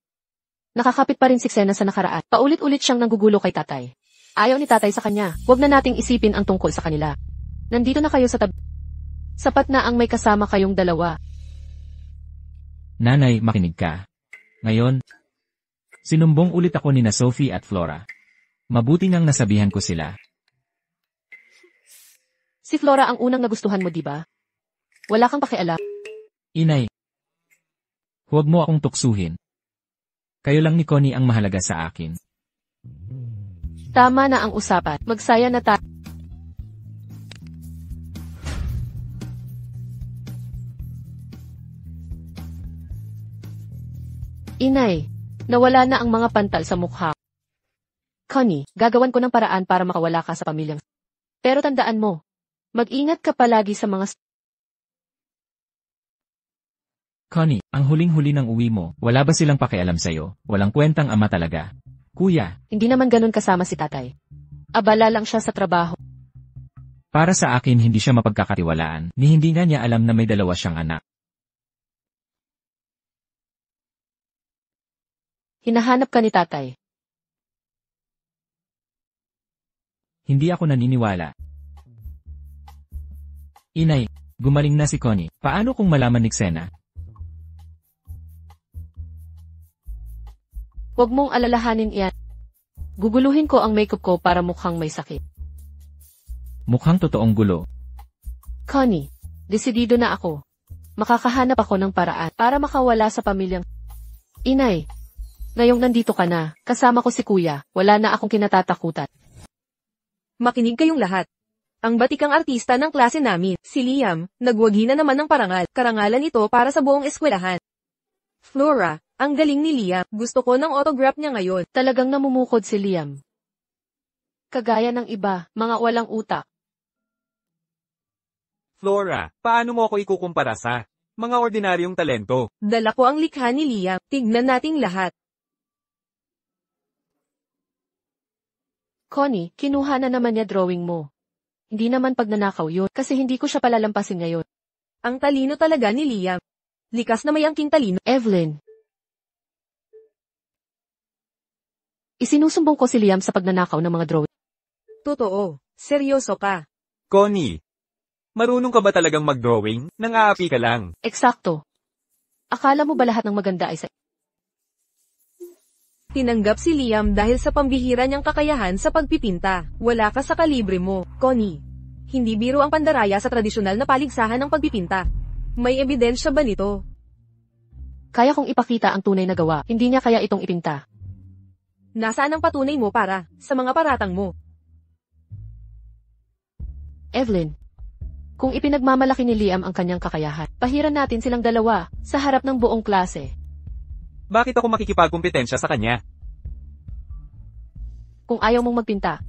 Nakakapit pa rin si Xena sa nakaraan. Paulit-ulit siyang nanggugulo kay tatay. Ayaw ni tatay sa kanya. Huwag na nating isipin ang tungkol sa kanila. Nandito na kayo sa tabi. Sapat na ang may kasama kayong dalawa. Nanay, makinig ka. Ngayon, sinumbong ulit ako ni na Sophie at Flora. Mabuti ngang nasabihan ko sila. Si Flora ang unang nagustuhan mo, di ba? Wala kang pakialam. Inay, huwag mo akong tuksuhin. Kayo lang ni Connie ang mahalaga sa akin. Tama na ang usapan. Magsaya na tayo. Inay, nawala na ang mga pantal sa mukha. Connie, gagawan ko ng paraan para makawala ka sa pamilyang. Pero tandaan mo, mag-ingat ka palagi sa mga. Connie, ang huling-huli ng uwi mo, wala ba silang pakialam sa'yo? Walang kwentang ama talaga. Kuya, Hindi naman ganun kasama si tatay. Abala lang siya sa trabaho. para sa akin hindi siya mapagkakatiwalaan, ni hindi nga niya alam na may dalawa siyang anak. Hinahanap ka ni tatay. Hindi ako naniniwala. Inay, gumaling na si Connie. Paano kung malaman ni Xena? Huwag mong alalahanin iyan. Guguluhin ko ang makeup ko para mukhang may sakit. Mukhang totoong gulo. Connie, desidido na ako. Makakahanap ako ng paraan para makawala sa pamilyang. Inay, ngayong nandito ka na, kasama ko si kuya, wala na akong kinatatakutan. Makinig kayong lahat. Ang batikang artista ng klase namin, si Liam, nagwagi na naman ng parangal. Karangalan ito para sa buong eskwelahan. Flora, ang galing ni Liam. Gusto ko ng autograph niya ngayon. Talagang namumukod si Liam. Kagaya ng iba, mga walang utak. Flora, paano mo ako ikukumpara sa mga ordinaryong talento? Dala ko ang likha ni Liam. Tignan nating lahat. Connie, kinuha na naman niya drawing mo. Hindi naman pagnanakaw yun, kasi hindi ko siya palalampasin ngayon. Ang talino talaga ni Liam. Likas na may angking talino. Evelyn. Isinusumbong ko si Liam sa pagnanakaw ng mga drawing. Totoo. Seryoso ka. Connie, marunong ka ba talagang mag-drawing? Nang-aapi ka lang. Eksakto. Akala mo ba lahat ng maganda ay sa. Tinanggap si Liam dahil sa pambihira niyang kakayahan sa pagpipinta. Wala ka sa kalibre mo, Connie. Hindi biro ang pandaraya sa tradisyonal na paligsahan ng pagpipinta. May ebidensya ba nito? Kaya kong ipakita ang tunay na gawa, hindi niya kaya itong ipinta. Nasaan ang patunay mo para sa mga paratang mo? Evelyn. Kung ipinagmamalaki ni Liam ang kanyang kakayahan, pahiran natin silang dalawa sa harap ng buong klase. Bakit ako makikipagkumpetensya sa kanya? Kung ayaw mong magpinta,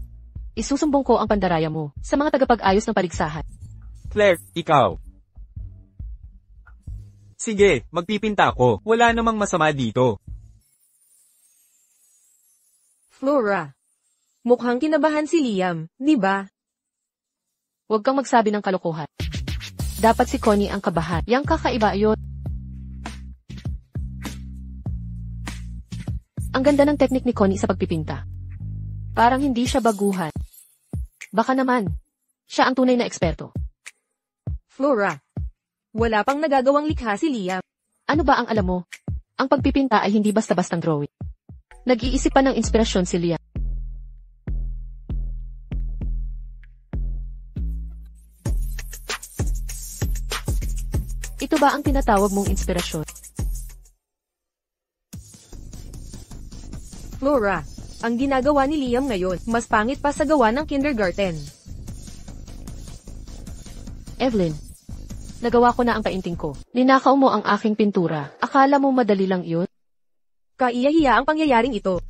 isusumbong ko ang pandaraya mo sa mga tagapag-ayos ng paligsahan. Claire, ikaw. Sige, magpipinta ako. Wala namang masama dito. Flora. Mukhang kinabahan si Liam, di ba? Huwag kang magsabi ng kalokohan. Dapat si Connie ang kabahan. Yang kakaiba yun. Ang ganda ng teknik ni Connie sa pagpipinta. Parang hindi siya baguhan. Baka naman, siya ang tunay na eksperto. Flora. Wala pang nagagawang likha si Liam. Ano ba ang alam mo? Ang pagpipinta ay hindi basta-bastang drawing. Nag-iisip pa ng inspirasyon si Liam. Ito ba ang tinatawag mong inspirasyon? Flora. Ang ginagawa ni Liam ngayon, mas pangit pa sa gawa ng kindergarten. Evelyn. Nagawa ko na ang painting ko. Ninakaw mo ang aking pintura. Akala mo madali lang yun? Kaiyahiya ang pangyayaring ito.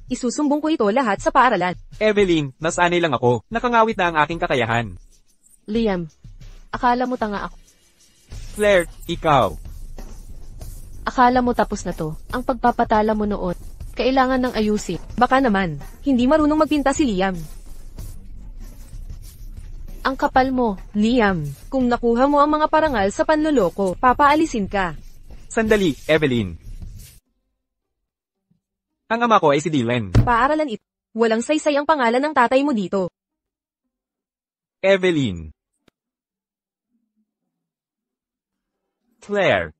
Isusumbong ko ito lahat sa paaralan. Evelyn, nasanay lang ako. Nakangawit na ang aking kakayahan. Liam. Akala mo tanga ako. Claire, ikaw. Akala mo tapos na to. Ang pagpapatala mo noon. Kailangan ng ayusin. Baka naman, hindi marunong magpinta si Liam. Ang kapal mo. Liam, kung nakuha mo ang mga parangal sa panloloko, papaalisin ka. Sandali, Evelyn. Ang ama ko ay si Dylan. Paaralan ito. Walang saysay ang pangalan ng tatay mo dito. Evelyn. Claire.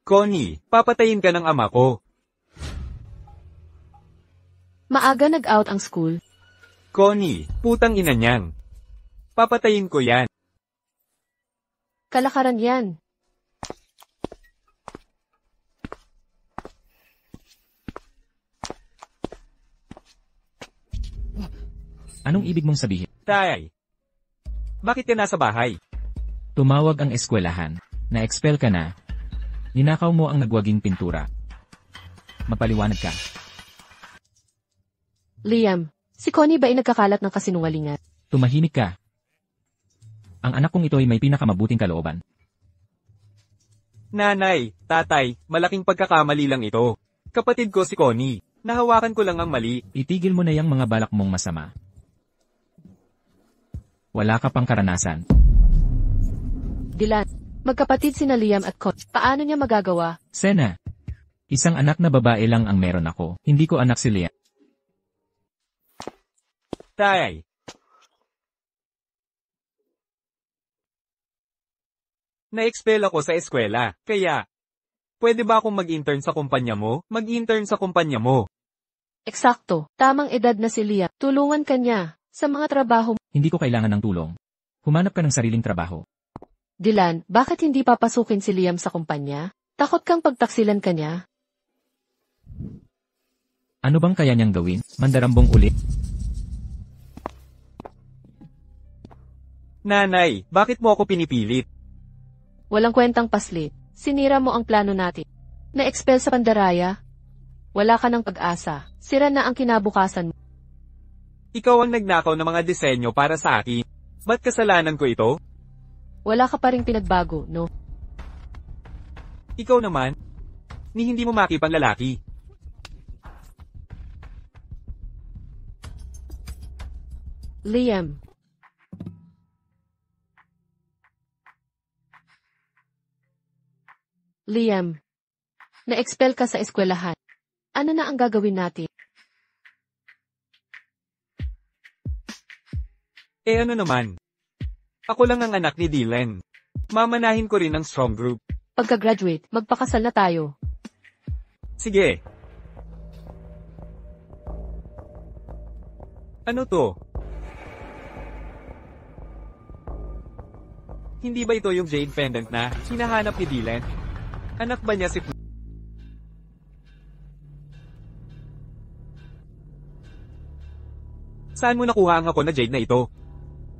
Connie, papatayin ka ng ama ko. Maaga nag-out ang school. Connie, putang ina niyan. Papatayin ko yan. Kalakaran yan. Anong ibig mong sabihin? Tay, bakit ka nasa bahay? Tumawag ang eskwelahan. Na-expel ka na. Ninakaw mo ang nagwaging pintura. Mapaliwanag ka. Liam, si Connie ba ay nagkakalat ng kasinungalingan? Tumahimik ka. Ang anak kong ito ay may pinakamabuting kalooban. Nanay, tatay, malaking pagkakamali lang ito. Kapatid ko si Connie. Nahawakan ko lang ang mali. Itigil mo na yang mga balak mong masama. Wala ka pang karanasan. Dylan, magkapatid sina Liam at Connie. Paano niya magagawa? Sena, isang anak na babae lang ang meron ako. Hindi ko anak si Liam. Tay. Na-expel ako sa eskwela, kaya, pwede ba akong mag-intern sa kumpanya mo? Mag-intern sa kumpanya mo. Eksakto, tamang edad na si Liam. Tulungan ka niya sa mga trabaho. Hindi ko kailangan ng tulong. Humanap ka ng sariling trabaho. Dylan, bakit hindi papasukin si Liam sa kumpanya? Takot kang pagtaksilan ka niya? Ano bang kaya niyang gawin? Mandarambong ulit? Nanay, bakit mo ako pinipilit? Walang kwentang paslit. Sinira mo ang plano natin. Na-expel sa pandaraya. Wala ka ng pag-asa. Sira na ang kinabukasan mo. Ikaw ang nagnakaw ng mga disenyo para sa akin. Ba't kasalanan ko ito? Wala ka pa ring pinagbago, no? Ikaw naman, ni hindi mo makipang lalaki. Liam. Liam. Na-expel ka sa eskwelahan. Ano na ang gagawin natin? Ano naman? Ako lang ang anak ni Dylan. Mamanahin ko rin ang strong group. Pagka-graduate, magpakasal na tayo. Sige. Ano to? Hindi ba ito yung jade pendant na hinahanap ni Dylan? Anak ba niya si Saan mo nakuha ang ako na jade na ito?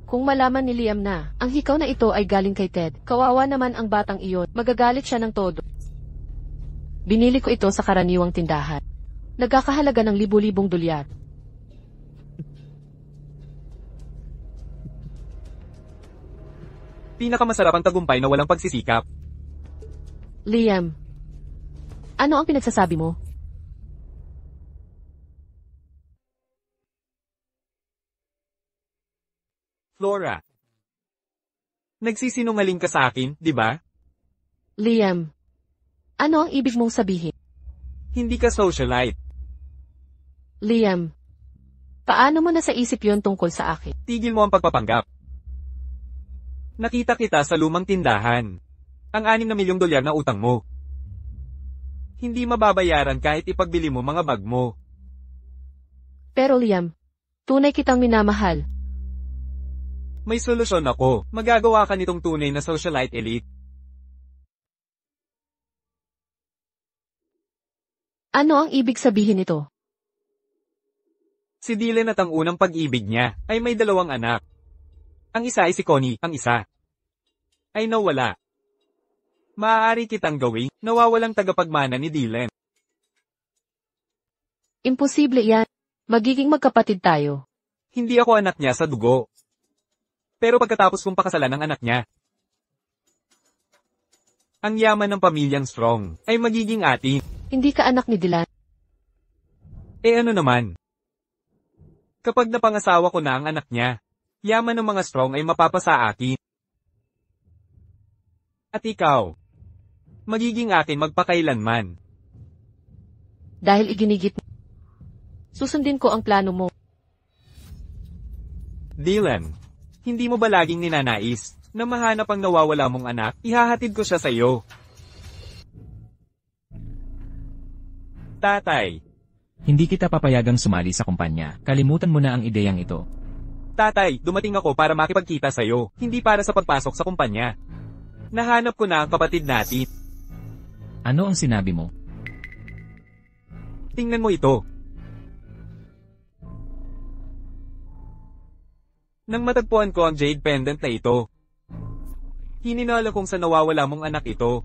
Kung malaman ni Liam na, ang hikaw na ito ay galing kay Ted, kawawa naman ang batang iyon, magagalit siya ng todo. Binili ko ito sa karaniwang tindahan. Nagkakahalaga ng libu-libong dolyar. Pinakamasarap ang tagumpay na walang pagsisikap. Liam, ano ang pinagsasabi mo? Flora. Nagsisinungaling ka sa akin, di ba? Liam, ano ang ibig mong sabihin? Hindi ka socialite. Liam, paano mo nasa isip yon tungkol sa akin? Tigil mo ang pagpapanggap. Nakita kita sa lumang tindahan. Ang 6 na milyong dolyar na utang mo. Hindi mababayaran kahit ipagbili mo mga bag mo. Pero Liam, tunay kitang minamahal. May solusyon ako. Magagawa ka nitong tunay na socialite elite. Ano ang ibig sabihin nito? Si Dylan at ang unang pag-ibig niya ay may 2 anak. Ang isa ay si Connie, ang isa ay nawala. Maaari kitang gawing nawawalang tagapagmana ni Dylan. Imposible yan. Magiging magkapatid tayo. Hindi ako anak niya sa dugo. Pero pagkatapos kong pakasalan ng anak niya, ang yaman ng pamilyang Strong ay magiging atin. Hindi ka anak ni Dylan. Ano naman? Kapag napangasawa ko na ang anak niya, yaman ng mga Strong ay mapapasa akin. At ikaw, magiging akin magpakailanman. Dahil iginigit mo. Susundin ko ang plano mo. Dylan, hindi mo ba laging ninanais na mahanap ang nawawala mong anak? Ihahatid ko siya sa iyo. Tatay. Hindi kita papayagang sumali sa kumpanya. Kalimutan mo na ang ideyang ito. Tatay, dumating ako para makipagkita sa iyo, hindi para sa pagpasok sa kumpanya. Nahanap ko na ang kapatid natin. Ano ang sinabi mo? Tingnan mo ito. Nang matagpuan ko ang jade pendant na ito, hininala kong sa nawawala mong anak ito.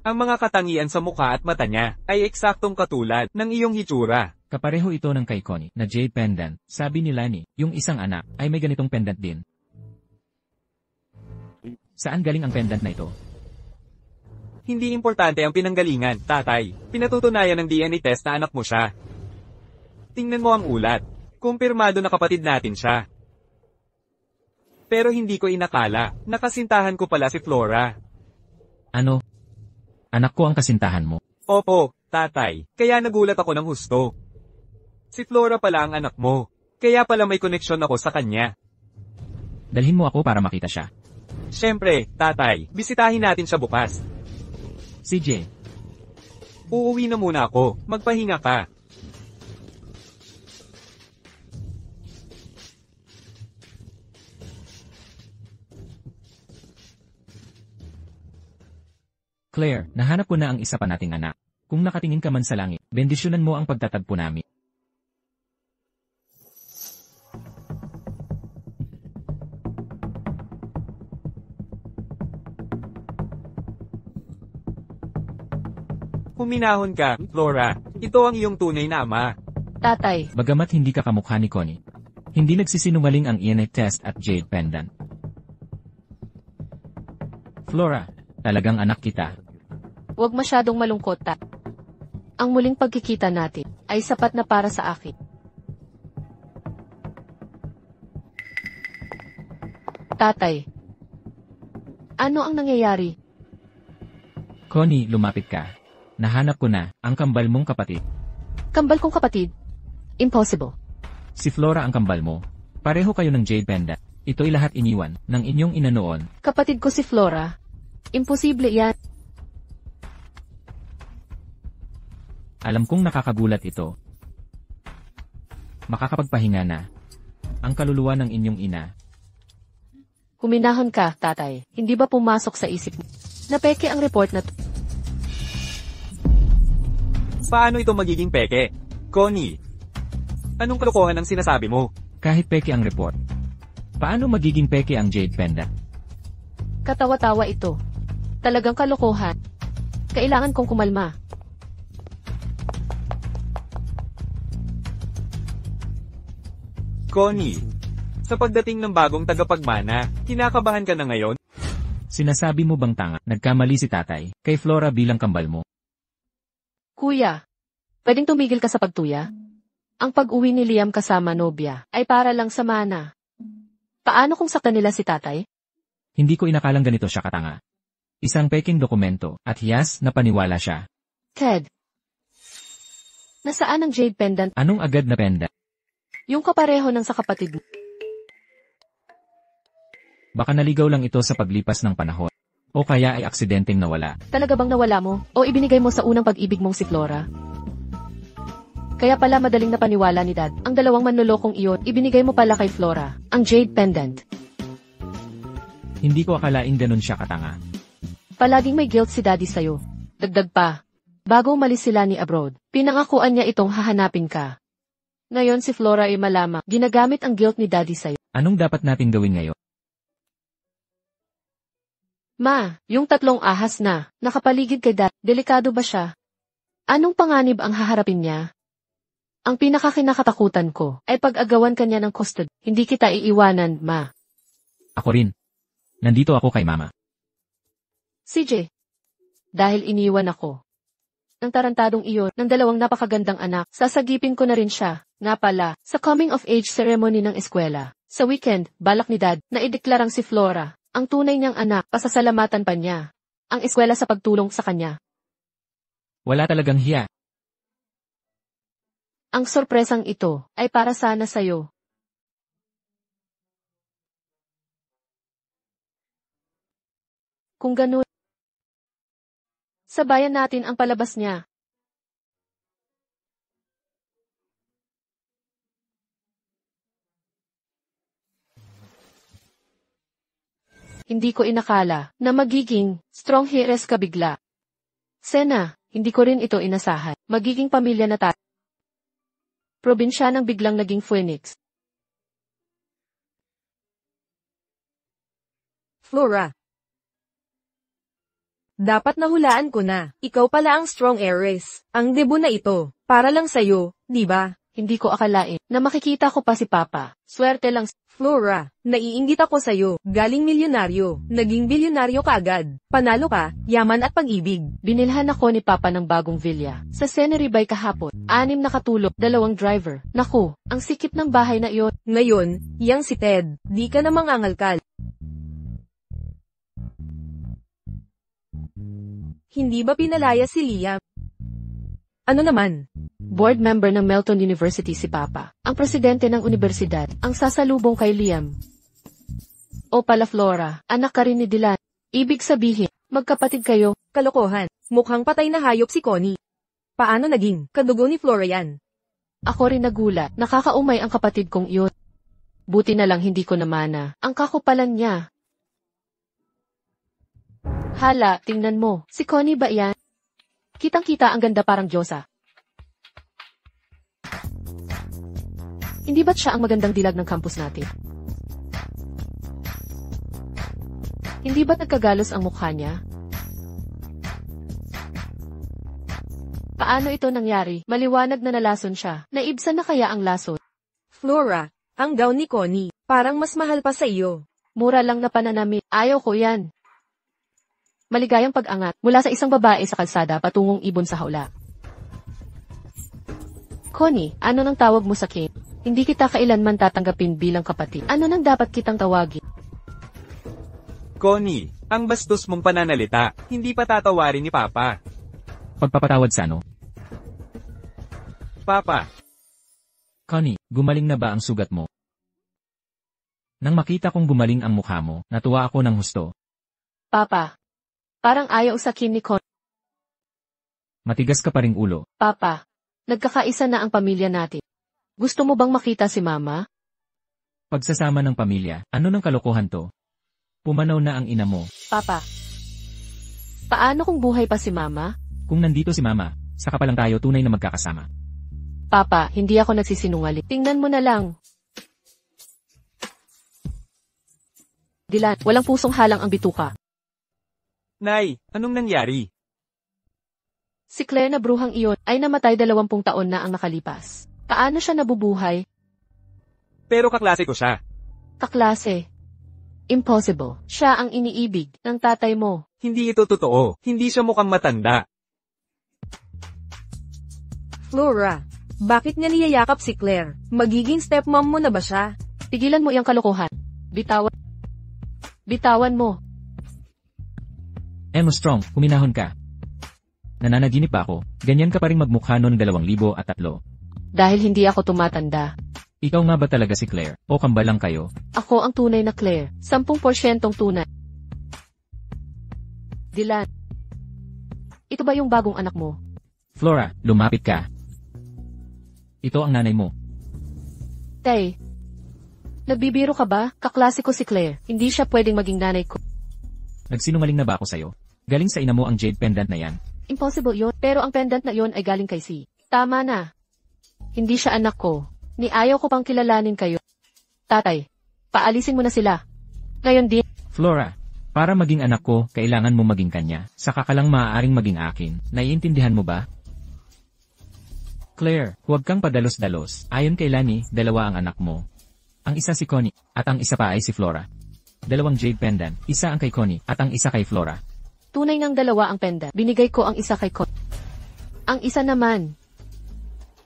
Ang mga katangian sa mukha at mata niya ay eksaktong katulad ng iyong hitsura. Kapareho ito ng kay Connie na jade pendant. Sabi ni Lani, yung isang anak ay may ganitong pendant din. Saan galing ang pendant na ito? Hindi importante ang pinanggalingan, tatay. Pinatutunayan ng DNA test na anak mo siya. Tingnan mo ang ulat. Kumpirmado na kapatid natin siya. Pero hindi ko inakala, nakasintahan ko pala si Flora. Ano? Anak ko ang kasintahan mo. Opo, tatay. Kaya nagulat ako ng husto. Si Flora pala ang anak mo. Kaya pala may koneksyon ako sa kanya. Dalhin mo ako para makita siya. Siyempre, tatay, bisitahin natin siya bukas. CJ, Uuwi na muna ako, magpahinga ka. Claire, nahanap ko na ang isa pa nating anak. Kung nakatingin ka man sa langit, bendisyonan mo ang pagtatagpo namin. Huminahon ka, Flora. Ito ang iyong tunay na ama. Tatay, Bagamat hindi ka kamukha ni Connie, hindi nagsisinungaling ang DNA test at jade pendant. Flora, talagang anak kita. huwag masyadong malungkot Ang muling pagkikita natin ay sapat na para sa akin. Tatay, ano ang nangyayari? Connie, lumapit ka. Nahanap ko na ang kambal mong kapatid. Kambal kong kapatid? Impossible. Si Flora ang kambal mo. Pareho kayo ng jade pendant. Ito'y lahat iniwan ng inyong ina noon. Kapatid ko si Flora. Imposible yan. Alam kong nakakagulat ito. Makakapagpahinga na. Ang kaluluwa ng inyong ina. Huminahon ka, tatay. Hindi ba pumasok sa isip mo? Napeke ang report na Paano ito magiging peke? Connie, anong kalokohan ang sinasabi mo? Kahit peke ang report. Paano magiging peke ang jade pendant? Katawa-tawa ito. Talagang kalokohan. Kailangan kong kumalma. Connie, sa pagdating ng bagong tagapagmana, kinakabahan ka na ngayon? Sinasabi mo bang tanga, nagkamali si tatay, kay Flora bilang kambal mo? Kuya, pwedeng tumigil ka sa pagtuya? Ang pag-uwi ni Liam kasama nobya ay para lang sa mana. Paano kung saktan nila si tatay? Hindi ko inakalang ganito siya katanga. Isang peking dokumento, at hiyas na paniwala siya. Ted, nasaan ang jade pendant? Anong agad na pendant? Yung kapareho ng sa kapatid mo. Baka naligaw lang ito sa paglipas ng panahon. O kaya ay aksidenteng nawala. Talaga bang nawala mo? O ibinigay mo sa unang pag-ibig mong si Flora? Kaya pala madaling napaniwala ni Dad. Ang dalawang manlolokong iyon, ibinigay mo pala kay Flora. Ang jade pendant. Hindi ko akalaing ganun siya katanga. Palaging may guilt si Daddy sa'yo. Dagdag pa. Bago umalis sila ni abroad, pinangakuan niya itong hahanapin ka. Ngayon si Flora ay malamang ginagamit ang guilt ni Daddy sa'yo. Anong dapat natin gawin ngayon? Ma, yung tatlong ahas na, nakapaligid kay Dad, delikado ba siya? Anong panganib ang haharapin niya? Ang pinakakinakatakutan ko ay pag-agawan kanya ng custody. Hindi kita iiwanan, Ma. Ako rin. Nandito ako kay Mama. CJ, dahil iniwan ako ng tarantadong iyon ng dalawang napakagandang anak, sasagipin ko na rin siya, nga pala, sa coming-of-age ceremony ng eskwela. Sa weekend, balak ni Dad na ideklarang si Flora ang tunay niyang anak, pasasalamatan pa niya ang eskwela sa pagtulong sa kanya. Wala talagang hiya. Ang sorpresang ito ay para sana sa'yo. Kung ganun, sabayan natin ang palabas niya. Hindi ko inakala na magiging strong heroes ka bigla. Sena, hindi ko rin ito inasahan. Magiging pamilya na tayo. Probinsya nang biglang naging Phoenix. Flora. Dapat nahulaan ko na, ikaw pala ang strong heiress. Ang debo na ito, para lang sa'yo, di ba? Hindi ko akalain na makikita ko pa si Papa. Swerte lang. Flora, naiinggit ako sa'yo. Galing milyonaryo, naging bilyonaryo ka agad. Panalo ka, yaman at pag-ibig. Binilhan ako ni Papa ng bagong villa. Sa Scenery by kahapon. 6 na katulog, 2 driver. Naku, ang sikip ng bahay na iyon. Ngayon, yang si Ted, di ka na mangangalkal. Hindi ba pinalaya si Liam? Ano naman? Board member ng Melton University si Papa. Ang presidente ng universidad, ang sasalubong kay Liam. O pala Flora, anak ka rin ni Dylan. Ibig sabihin, magkapatid kayo. Kalokohan, mukhang patay na hayop si Connie. Paano naging kadugo ni Flora yan? Ako rin nagulat, nakakaumay ang kapatid kong iyon. Buti na lang hindi ko namana. Ang kakupalan niya. Hala, tingnan mo. Si Connie ba yan? Kitang-kita ang ganda parang Diyosa. Hindi ba't siya ang magandang dilag ng campus natin? Hindi ba't nagkagalos ang mukha niya? Paano ito nangyari? Maliwanag na nalason siya. Naibsan na kaya ang lason? Flora, ang gown ni Connie, parang mas mahal pa sa iyo. Mura lang na pananamit. Ayaw ko yan. Maligayang pag-angat mula sa isang babae sa kalsada patungong ibon sa hawla. Connie, ano nang tawag mo sa akin? Hindi kita kailanman tatanggapin bilang kapatid. Ano nang dapat kitang tawagin? Connie, ang bastos mong pananalita, hindi pa tatawarin ni Papa. Pagpapatawad sa ano? Papa, Connie, gumaling na ba ang sugat mo? Nang makita kong gumaling ang mukha mo, natuwa ako ng husto. Papa, parang ayaw sa akin ni Connie. Matigas ka pa ring ulo. Papa, nagkakaisa na ang pamilya natin. Gusto mo bang makita si Mama? Pagsasama ng pamilya, ano ng kalokohan to? Pumanaw na ang ina mo. Papa, paano kung buhay pa si Mama? Kung nandito si Mama, saka pa lang tayo tunay na magkakasama. Papa, hindi ako nagsisinungaling. Tingnan mo na lang. Dylan, walang pusong halang ang bituka. Nay, anong nangyari? Si Claire na bruhang iyon ay namatay 20 taon na ang nakalipas. Paano siya nabubuhay? Pero kaklase ko siya. Kaklase. Impossible. Siya ang iniibig ng tatay mo. Hindi ito totoo. Hindi siya mukhang matanda. Flora, bakit niya niyayakap si Claire? Magiging stepmom mo na ba siya? Tigilan mo iyang kalokohan. Bitawan mo. Emo Strong, kuminahon ka. Nananaginip ako, ganyan ka pa rin magmukha noong 2003. Dahil hindi ako tumatanda. Ikaw nga ba talaga si Claire, o kamba lang kayo? Ako ang tunay na Claire. 10% tunay. Dylan, ito ba yung bagong anak mo? Flora, lumapit ka. Ito ang nanay mo. Tay, nagbibiro ka ba? Kaklase ko si Claire. Hindi siya pwedeng maging nanay ko. Nagsinungaling na ba ako sa'yo? Galing sa ina mo ang jade pendant na yan. Impossible yon, pero ang pendant na yon ay galing kay si. Tama na. Hindi siya anak ko. Ni ayaw ko pang kilalanin kayo. Tatay, paalisin mo na sila. Ngayon din. Flora, para maging anak ko, kailangan mo maging kanya. Saka ka lang maaaring maging akin. Naiintindihan mo ba? Claire, huwag kang padalos-dalos. Ayon kay Lani, 2 ang anak mo. Ang isa si Connie, at ang isa pa ay si Flora. 2 jade pendant, isa ang kay Connie, at ang isa kay Flora. Tunay ngang 2 ang pendant. Binigay ko ang isa kay Con. Ang isa naman,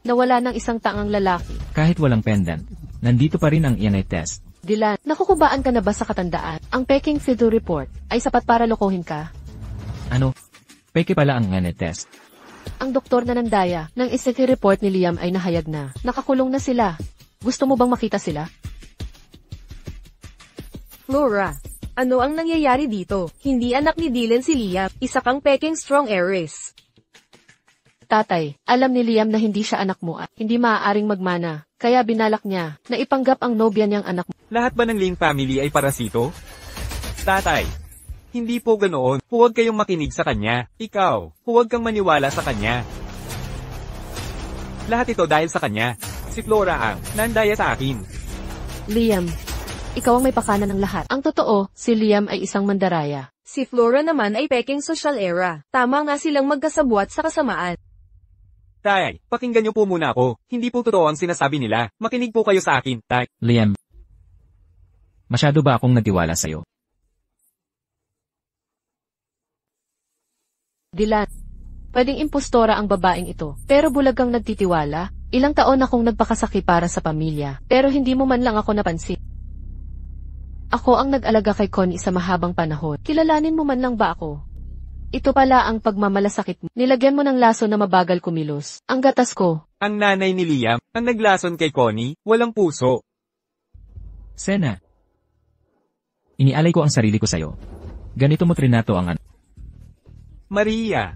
nawala ng isang tangang lalaki. Kahit walang pendant, nandito pa rin ang DNA test. Dylan, nakukubaan ka na ba sa katandaan? Ang Peking Fiddle Report ay sapat para lokohin ka? Ano? Peke pala ang DNA test. Ang doktor na nandaya ng SCT report ni Liam ay nahayag na. Nakakulong na sila. Gusto mo bang makita sila? Flora, ano ang nangyayari dito? Hindi anak ni Dylan si Liam, isa kang peking strong heiress. Tatay, alam ni Liam na hindi siya anak mo at hindi maaaring magmana. Kaya binalak niya na ipanggap ang nobya niyang anak mo. Lahat ba ng Ling family ay parasito? Tatay, hindi po ganoon. Huwag kayong makinig sa kanya. Ikaw, huwag kang maniwala sa kanya. Lahat ito dahil sa kanya. Si Flora ang nandaya sa akin. Liam, ikaw ang may pakana ng lahat. Ang totoo, si Liam ay isang mandaraya. Si Flora naman ay peking social era. Tama nga silang magkasabwat sa kasamaan. Tay, pakinggan niyo po muna ako. Hindi po totoo ang sinasabi nila. Makinig po kayo sa akin, Tay. Liam, masyado ba akong nagtiwala sa'yo? Dylan, pwedeng impostora ang babaeng ito, pero bulag kang nagtitiwala. Ilang taon akong nagpakasaki para sa pamilya, pero hindi mo man lang ako napansin. Ako ang nag-alaga kay Connie sa mahabang panahon. Kilalanin mo man lang ba ako? Ito pala ang pagmamalasakit mo. Nilagyan mo ng laso na mabagal kumilos. Ang gatas ko. Ang nanay ni Liam, ang naglason kay Connie, walang puso. Sena, inialay ko ang sarili ko sa'yo. Ganito mo trinato ang Maria,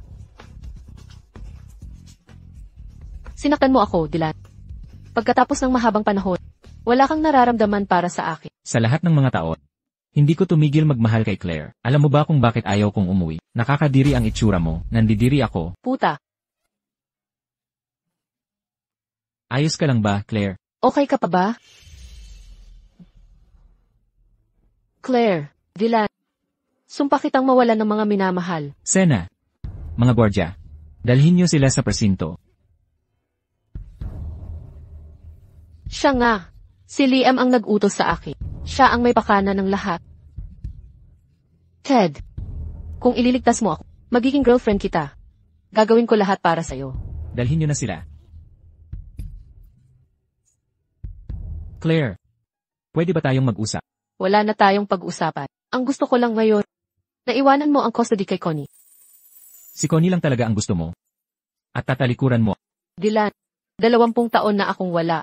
Sinaktan mo ako, Dylan. Pagkatapos ng mahabang panahon, wala kang nararamdaman para sa akin. Sa lahat ng mga taon, hindi ko tumigil magmahal kay Claire. Alam mo ba kung bakit ayaw kong umuwi? Nakakadiri ang itsura mo, nandidiri ako. Puta, Ayos ka lang ba, Claire? okay ka pa ba? Claire, Dylan. Sumpa kitang mawalan ng mga minamahal. Sena, mga gwardya, dalhin niyo sila sa presinto. Siya nga. Si Liam ang nag-utos sa akin. Siya ang may pakana ng lahat. Ted, kung ililigtas mo ako, magiging girlfriend kita. Gagawin ko lahat para sa'yo. Dalhin niyo na sila. Claire, pwede ba tayong mag-usap? Wala na tayong pag-usapan. Ang gusto ko lang ngayon, naiwanan mo ang custody kay Connie. Si Connie lang talaga ang gusto mo. At tatalikuran mo. Dylan, 20 taon na akong wala.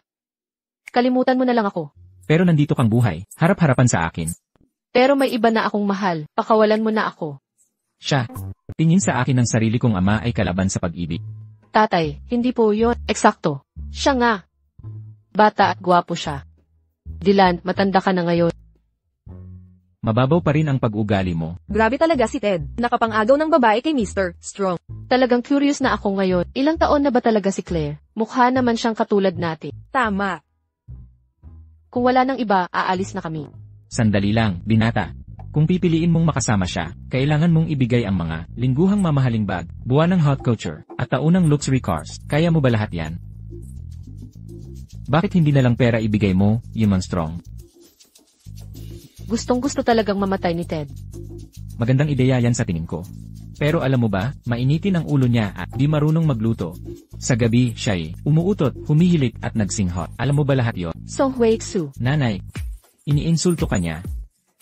Kalimutan mo na lang ako. Pero nandito kang buhay, harap-harapan sa akin. Pero may iba na akong mahal, pakawalan mo na ako. Siya, tingin sa akin ng sarili kong ama ay kalaban sa pag-ibig. Tatay, hindi po yun. Eksakto. Siya nga. Bata at gwapo siya. Dylan, matanda ka na ngayon. Mababaw pa rin ang pag-ugali mo. Grabe talaga si Ted. Nakapang-agaw ng babae kay Mr. Strong. Talagang curious na ako ngayon. Ilang taon na ba talaga si Claire? Mukha naman siyang katulad natin. Tama. Kung wala nang iba, aalis na kami. Sandali lang, binata. Kung pipiliin mong makasama siya, kailangan mong ibigay ang mga lingguhang mamahaling bag, buwan ng hot couture, at taunang luxury cars. Kaya mo ba lahat yan? Bakit hindi na lang pera ibigay mo, Human Strong? Gustong-gusto talagang mamatay ni Ted. Magandang ideya yan sa tingin ko. Pero alam mo ba, mainitin ang ulo niya at di marunong magluto. Sa gabi, siya'y umuutot, humihilik at nagsinghot. Alam mo ba lahat yon? Song Hwei-Su. Nanay, iniinsulto ka niya.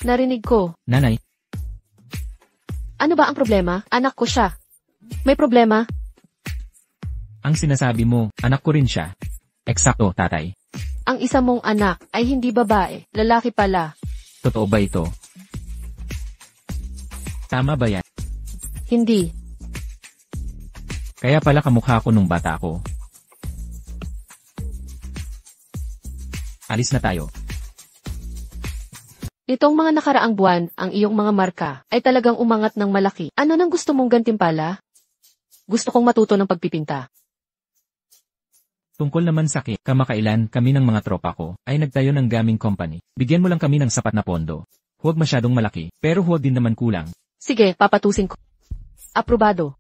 Narinig ko. Nanay, Ano ba ang problema? Anak ko siya. May problema? ang sinasabi mo, anak ko rin siya. Eksakto, tatay. Ang isa mong anak ay hindi babae, lalaki pala. Totoo ba ito? Tama ba yan? Hindi. Kaya pala kamukha ko nung bata ako. Alis na tayo. Nitong mga nakaraang buwan, ang iyong mga marka ay talagang umangat ng malaki. Ano nang gusto mong gantimpala? Gusto kong matuto ng pagpipinta. Tungkol naman sa kamakailan kami ng mga tropa ko ay nagtayo ng gaming company. Bigyan mo lang kami ng sapat na pondo. Huwag masyadong malaki, pero huwag din naman kulang. Sige, papatusin ko. Aprobado.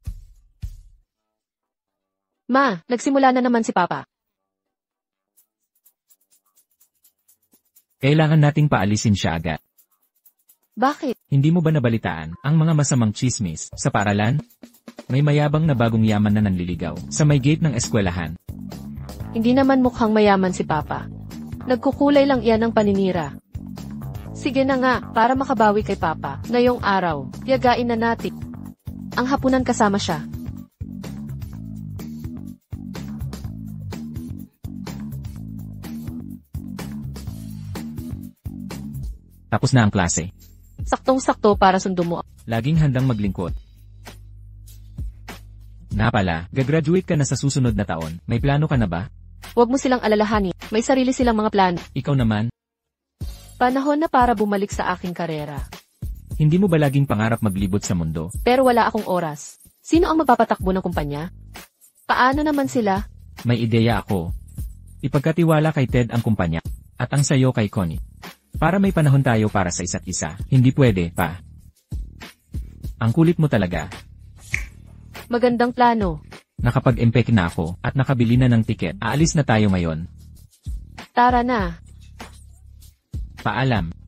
Ma, nagsimula na naman si Papa. Kailangan nating paalisin siya agad. Bakit? Hindi mo ba nabalitaan ang mga masamang chismis sa paaralan? May mayabang na bagong yaman na nanliligaw sa may gate ng eskwelahan. Hindi naman mukhang mayaman si Papa. Nagkukulay lang iyan ng paninira. Sige na nga, para makabawi kay Papa, ngayong araw, tiyagain na natin. Ang hapunan kasama siya. Tapos na ang klase. Saktong-sakto para sundo mo. Laging handang maglingkod. Na pala, gagraduate ka na sa susunod na taon. May plano ka na ba? Huwag mo silang alalahanin, may sarili silang mga plano. Ikaw naman, Panahon na para bumalik sa aking karera. hindi mo ba laging pangarap maglibot sa mundo? Pero wala akong oras. Sino ang magpapatakbo ng kumpanya? Paano naman sila? May ideya ako. Ipagkatiwala kay Ted ang kumpanya, at ang sayo kay Connie. Para may panahon tayo para sa isa't isa. Hindi pwede pa. Ang kulit mo talaga. Magandang plano. Nakapag-empake na ako at nakabili na ng tiket. Aalis na tayo ngayon. Tara na. Paalam.